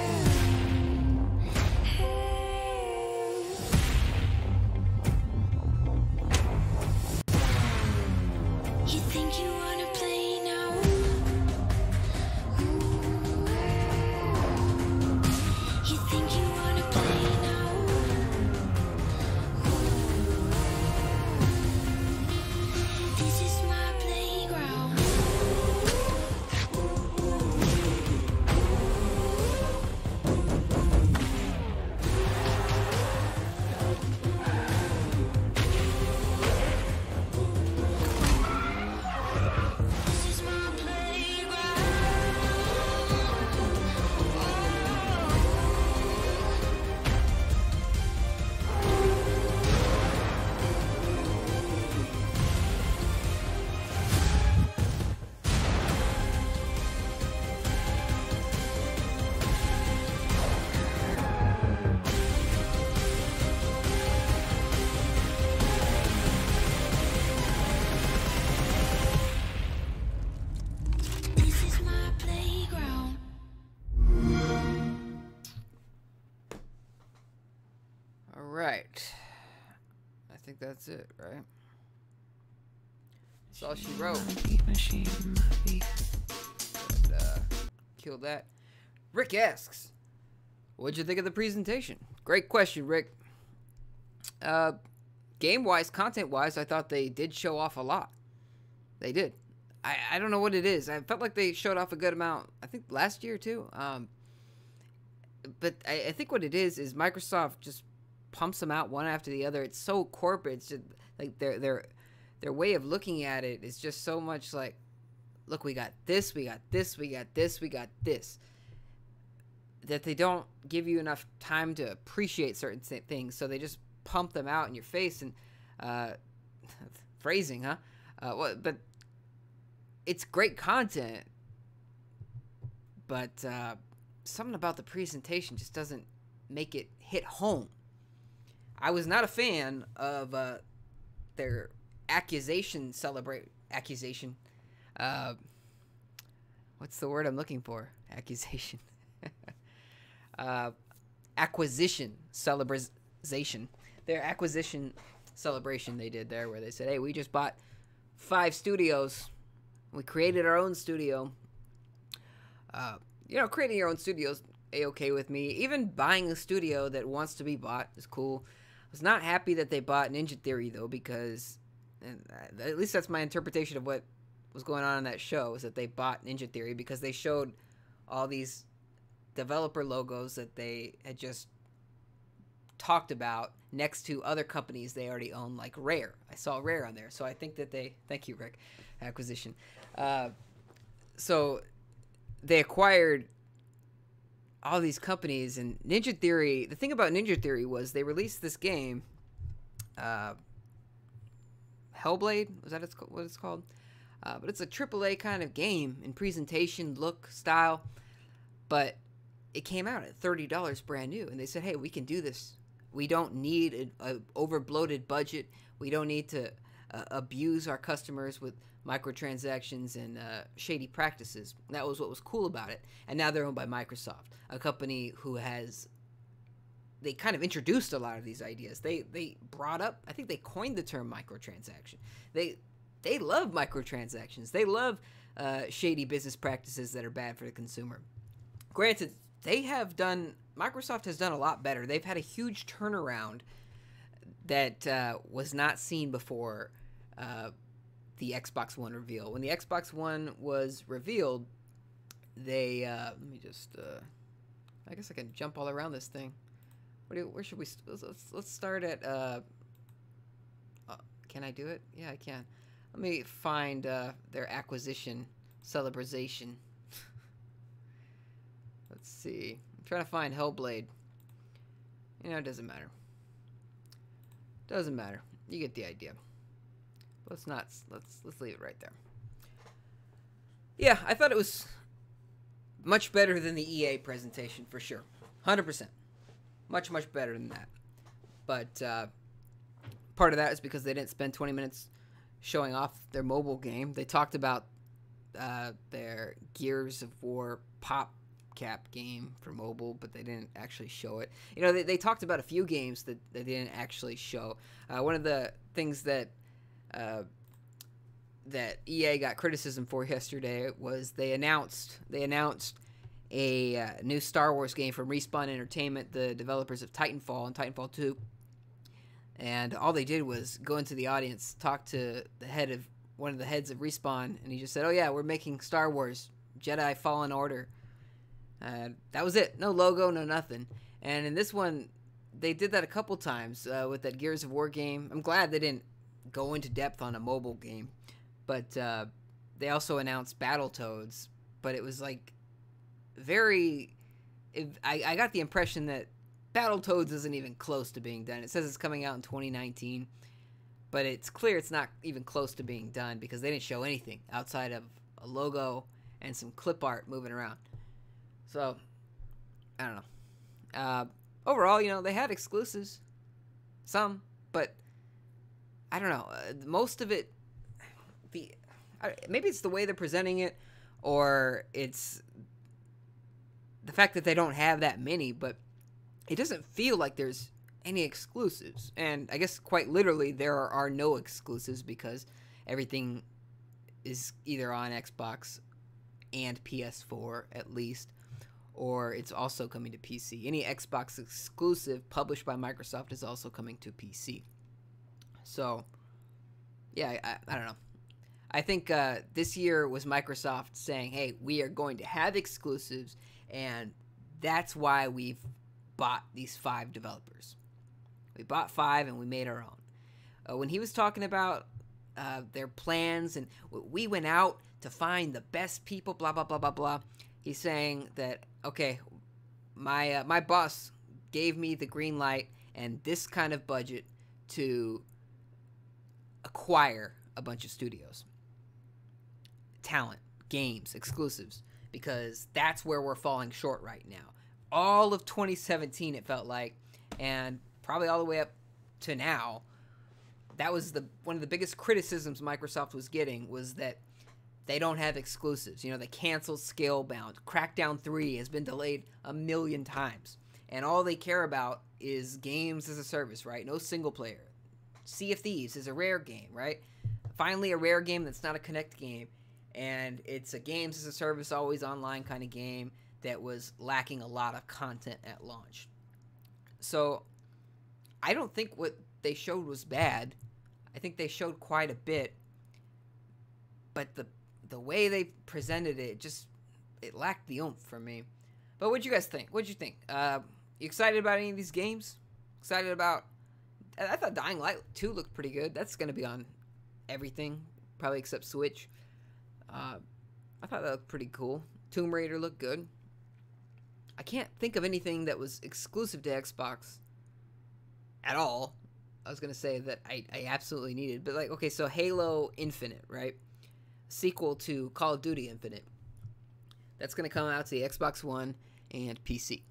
You think you wanna play now? You think you wanna play now? This is my playground. This is my playground. This is my playground. All right. I think that's it, right? That's all she wrote. And, kill that. Rick asks, what'd you think of the presentation? Great question, Rick. Game-wise, content-wise, I thought they did show off a lot. They did. I don't know what it is. I felt like they showed off a good amount, I think last year too. But I think what it is Microsoft just pumps them out one after the other. It's so corporate. It's just, like their way of looking at it is just so much like, look, we got this, we got this, we got this, we got this. That they don't give you enough time to appreciate certain things, so they just pump them out in your face. And phrasing, huh? But it's great content, but something about the presentation just doesn't make it hit home. I was not a fan of their accusation. What's the word I'm looking for? Accusation. Acquisition celebration. Their acquisition celebration they did there, where they said, hey, we just bought 5 studios. We created our own studio. You know, creating your own studio's A-okay with me. Even buying a studio that wants to be bought is cool. I was not happy that they bought Ninja Theory, though, because, and at least that's my interpretation of what was going on in that show, is that they bought Ninja Theory because they showed all these developer logos that they had just talked about next to other companies they already own, like Rare. I saw Rare on there, so I think that they, thank you, Rick, acquisition. So they acquired all these companies, and Ninja Theory, the thing about Ninja Theory was they released this game, Hellblade, was that what it's called? But it's a AAA kind of game in presentation, look, style, but it came out at $30 brand new, and they said, hey, we can do this. We don't need an over-bloated budget. We don't need to abuse our customers with microtransactions and shady practices. And that was what was cool about it. And now they're owned by Microsoft, a company who has, they kind of introduced a lot of these ideas. They brought up, I think they coined the term microtransaction. They love microtransactions. They love shady business practices that are bad for the consumer. Granted, Microsoft has done a lot better. They've had a huge turnaround that was not seen before the Xbox One reveal. When the Xbox One was revealed, they, let me just, I guess I can jump all around this thing. Where should we, let's start at, can I do it? Yeah, I can. Let me find their acquisition celebration. Let's see. I'm trying to find Hellblade. You know, it doesn't matter. Doesn't matter. You get the idea. Let's leave it right there. Yeah, I thought it was much better than the EA presentation for sure. 100%. Much better than that. But part of that is because they didn't spend 20 minutes showing off their mobile game. They talked about their Gears of War pop cap game for mobile, but they didn't actually show it. You know, they talked about a few games that they didn't actually show. One of the things that that EA got criticism for yesterday was they announced a new Star Wars game from Respawn Entertainment, the developers of Titanfall and Titanfall 2. And all they did was go into the audience, talk to one of the heads of Respawn, and he just said, "Oh yeah, we're making Star Wars Jedi Fallen Order." That was it. No logo, no nothing. And in this one, they did that a couple times with that Gears of War game. I'm glad they didn't go into depth on a mobile game. But they also announced Battletoads. But it was like I got the impression that Battletoads isn't even close to being done. It says it's coming out in 2019. But it's clear it's not even close to being done because they didn't show anything outside of a logo and some clip art moving around. So, I don't know. Overall, you know, they had exclusives. Some, but I don't know. Most of it, maybe it's the way they're presenting it, or it's the fact that they don't have that many, but it doesn't feel like there's any exclusives. And I guess quite literally there are no exclusives because everything is either on Xbox and PS4 at least, or it's also coming to PC. Any Xbox exclusive published by Microsoft is also coming to PC. So, yeah, I don't know. I think this year was Microsoft saying, hey, we are going to have exclusives, and that's why we've bought these 5 developers. We bought 5 and we made our own. When he was talking about their plans and we went out to find the best people, blah, blah, blah, blah, blah, he's saying that, okay, my boss gave me the green light and this kind of budget to acquire a bunch of studios. Talent, games, exclusives, because that's where we're falling short right now. All of 2017, it felt like, and probably all the way up to now, that was one of the biggest criticisms Microsoft was getting, was that they don't have exclusives. You know, they canceled Scalebound. Crackdown 3 has been delayed 1 million times. And all they care about is games as a service, right? No single player. Sea of Thieves is a rare game, right? Finally, a rare game that's not a Kinect game. And it's a games as a service, always online kind of game that was lacking a lot of content at launch. So, I don't think what they showed was bad. I think they showed quite a bit. But the way they presented it, it lacked the oomph for me. But what'd you guys think? What'd you think? You excited about any of these games? Excited about... I thought Dying Light 2 looked pretty good. That's going to be on everything, probably except Switch. I thought that looked pretty cool. Tomb Raider looked good. I can't think of anything that was exclusive to Xbox at all. I was going to say that I absolutely needed. But, like, okay, so Halo Infinite, right? Sequel to Call of Duty Infinite. That's going to come out to the Xbox One and PC.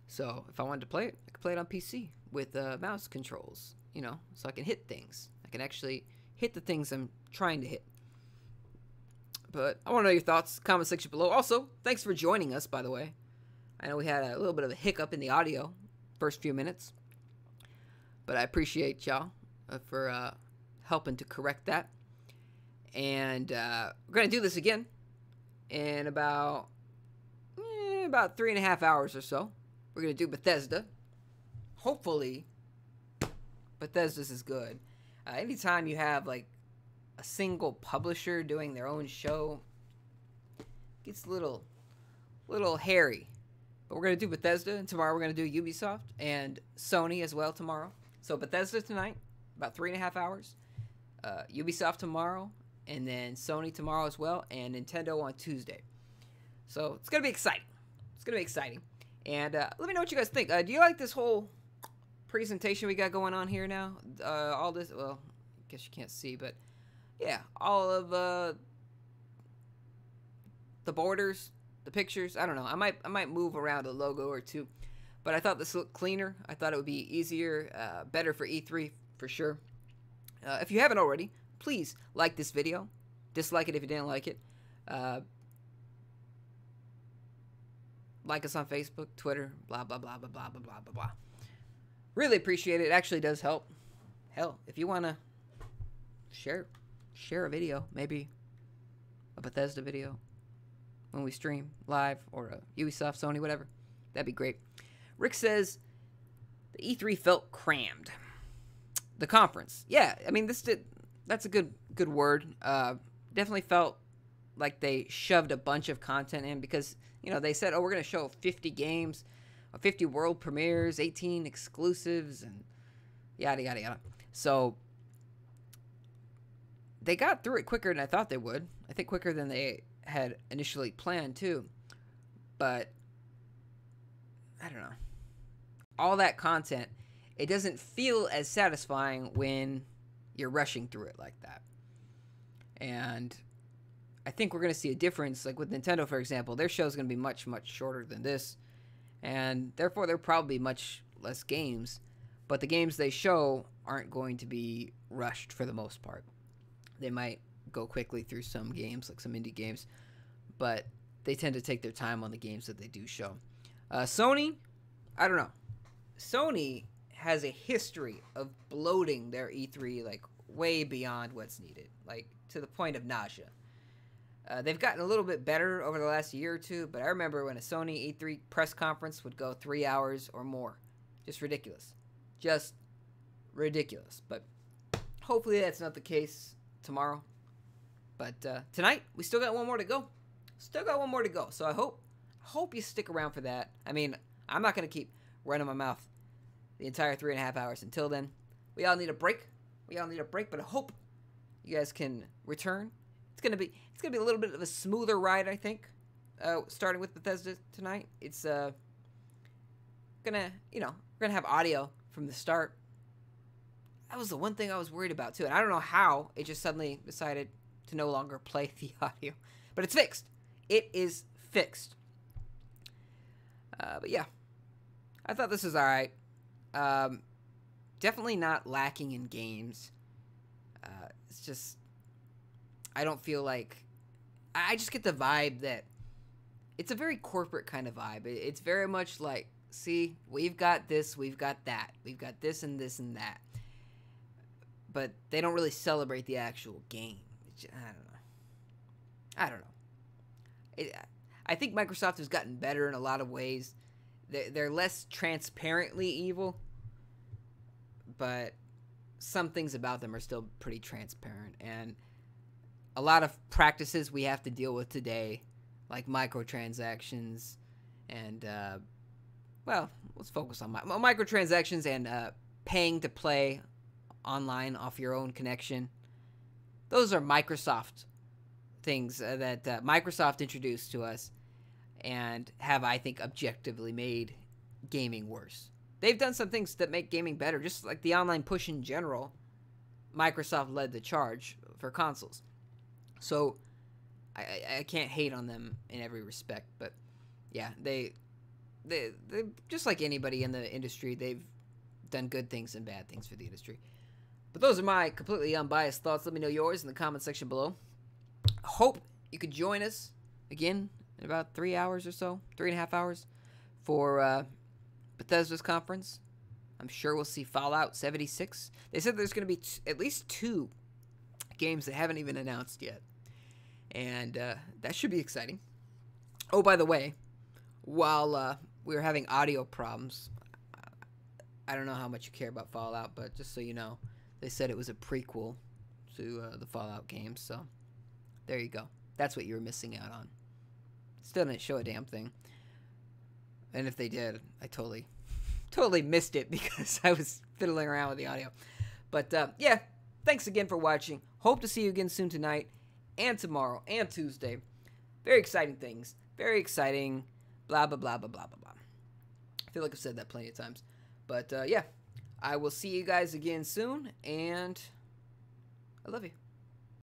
So, if I wanted to play it, I could play it on PC with mouse controls, you know, so I can hit things. I can actually hit the things I'm trying to hit. But I want to know your thoughts. Comment section below. Also, thanks for joining us, by the way. I know we had a little bit of a hiccup in the audio first few minutes. But I appreciate y'all for helping to correct that. And we're going to do this again in about 3.5 hours or so. We're going to do Bethesda. Hopefully, Bethesda's is good. Anytime you have, like, a single publisher doing their own show, it gets a little hairy. But we're going to do Bethesda, and tomorrow we're going to do Ubisoft and Sony as well tomorrow. So Bethesda tonight, about 3.5 hours. Ubisoft tomorrow, and then Sony tomorrow as well, and Nintendo on Tuesday. So it's going to be exciting. It's going to be exciting. And let me know what you guys think. Do you like this whole presentation we got going on here now? All this, well, I guess you can't see, but yeah, all of the borders, the pictures. I don't know. I might move around a logo or two, but I thought this looked cleaner. I thought it would be easier, better for E3 for sure. If you haven't already, please like this video. Dislike it if you didn't like it. Like us on Facebook, Twitter, blah, blah, blah, blah, blah, blah, blah, blah, blah. Really appreciate it. It actually does help. Hell, if you want to share a video, maybe a Bethesda video when we stream live, or a Ubisoft, Sony, whatever, that'd be great. Rick says, the E3 felt crammed. The conference. Yeah, I mean, that's a good word. Definitely felt like they shoved a bunch of content in because, you know, they said, oh, we're going to show 50 games, 50 world premieres, 18 exclusives, and yada, yada, yada. So they got through it quicker than I thought they would. I think quicker than they had initially planned, too. But I don't know. All that content, it doesn't feel as satisfying when you're rushing through it like that. And I think we're going to see a difference. Like with Nintendo, for example, their show is going to be much, much shorter than this. And therefore, there will probably be much less games. But the games they show aren't going to be rushed for the most part. They might go quickly through some games, like some indie games. But they tend to take their time on the games that they do show. Sony, I don't know. Sony has a history of bloating their E3 like way beyond what's needed, like to the point of nausea. They've gotten a little bit better over the last year or two, but I remember when a Sony E3 press conference would go 3 hours or more. Just ridiculous. Just ridiculous. But hopefully that's not the case tomorrow. But tonight, we still got one more to go. Still got one more to go. So I hope you stick around for that. I mean, I'm not going to keep running my mouth the entire 3.5 hours. Until then, we all need a break. But I hope you guys can return. It's gonna be a little bit of a smoother ride, I think. Starting with Bethesda tonight, it's we're gonna have audio from the start. That was the one thing I was worried about too, and I don't know how it just suddenly decided to no longer play the audio, but it's fixed. It is fixed. But yeah, I thought this was all right. Definitely not lacking in games. It's just, I don't feel like, I just get the vibe that it's a very corporate kind of vibe. It's very much like, see, we've got this, we've got that, we've got this and this and that. But they don't really celebrate the actual game. I don't know. I think Microsoft has gotten better in a lot of ways. They're less transparently evil, but some things about them are still pretty transparent. And a lot of practices we have to deal with today, like microtransactions and, well, let's focus on microtransactions and paying to play online off your own connection. Those are Microsoft things that Microsoft introduced to us and have, I think, objectively made gaming worse. They've done some things that make gaming better, just like the online push in general. Microsoft led the charge for consoles. So I can't hate on them in every respect, but yeah, they just like anybody in the industry, they've done good things and bad things for the industry. But those are my completely unbiased thoughts. Let me know yours in the comment section below. Hope you could join us again in about 3 hours or so, 3.5 hours, for Bethesda's conference. I'm sure we'll see Fallout 76. They said there's going to be at least 2 games that haven't even announced yet. And that should be exciting. Oh, by the way, while we were having audio problems, I don't know how much you care about Fallout, but just so you know, they said it was a prequel to the Fallout games, so there you go. That's what you were missing out on. Still didn't show a damn thing. And if they did, I totally missed it because I was fiddling around with the audio. But yeah, thanks again for watching. Hope to see you again soon tonight and tomorrow and Tuesday. Very exciting things. Very exciting. Blah, blah, blah, blah, blah, blah, blah. I feel like I've said that plenty of times. But yeah, I will see you guys again soon, and I love you.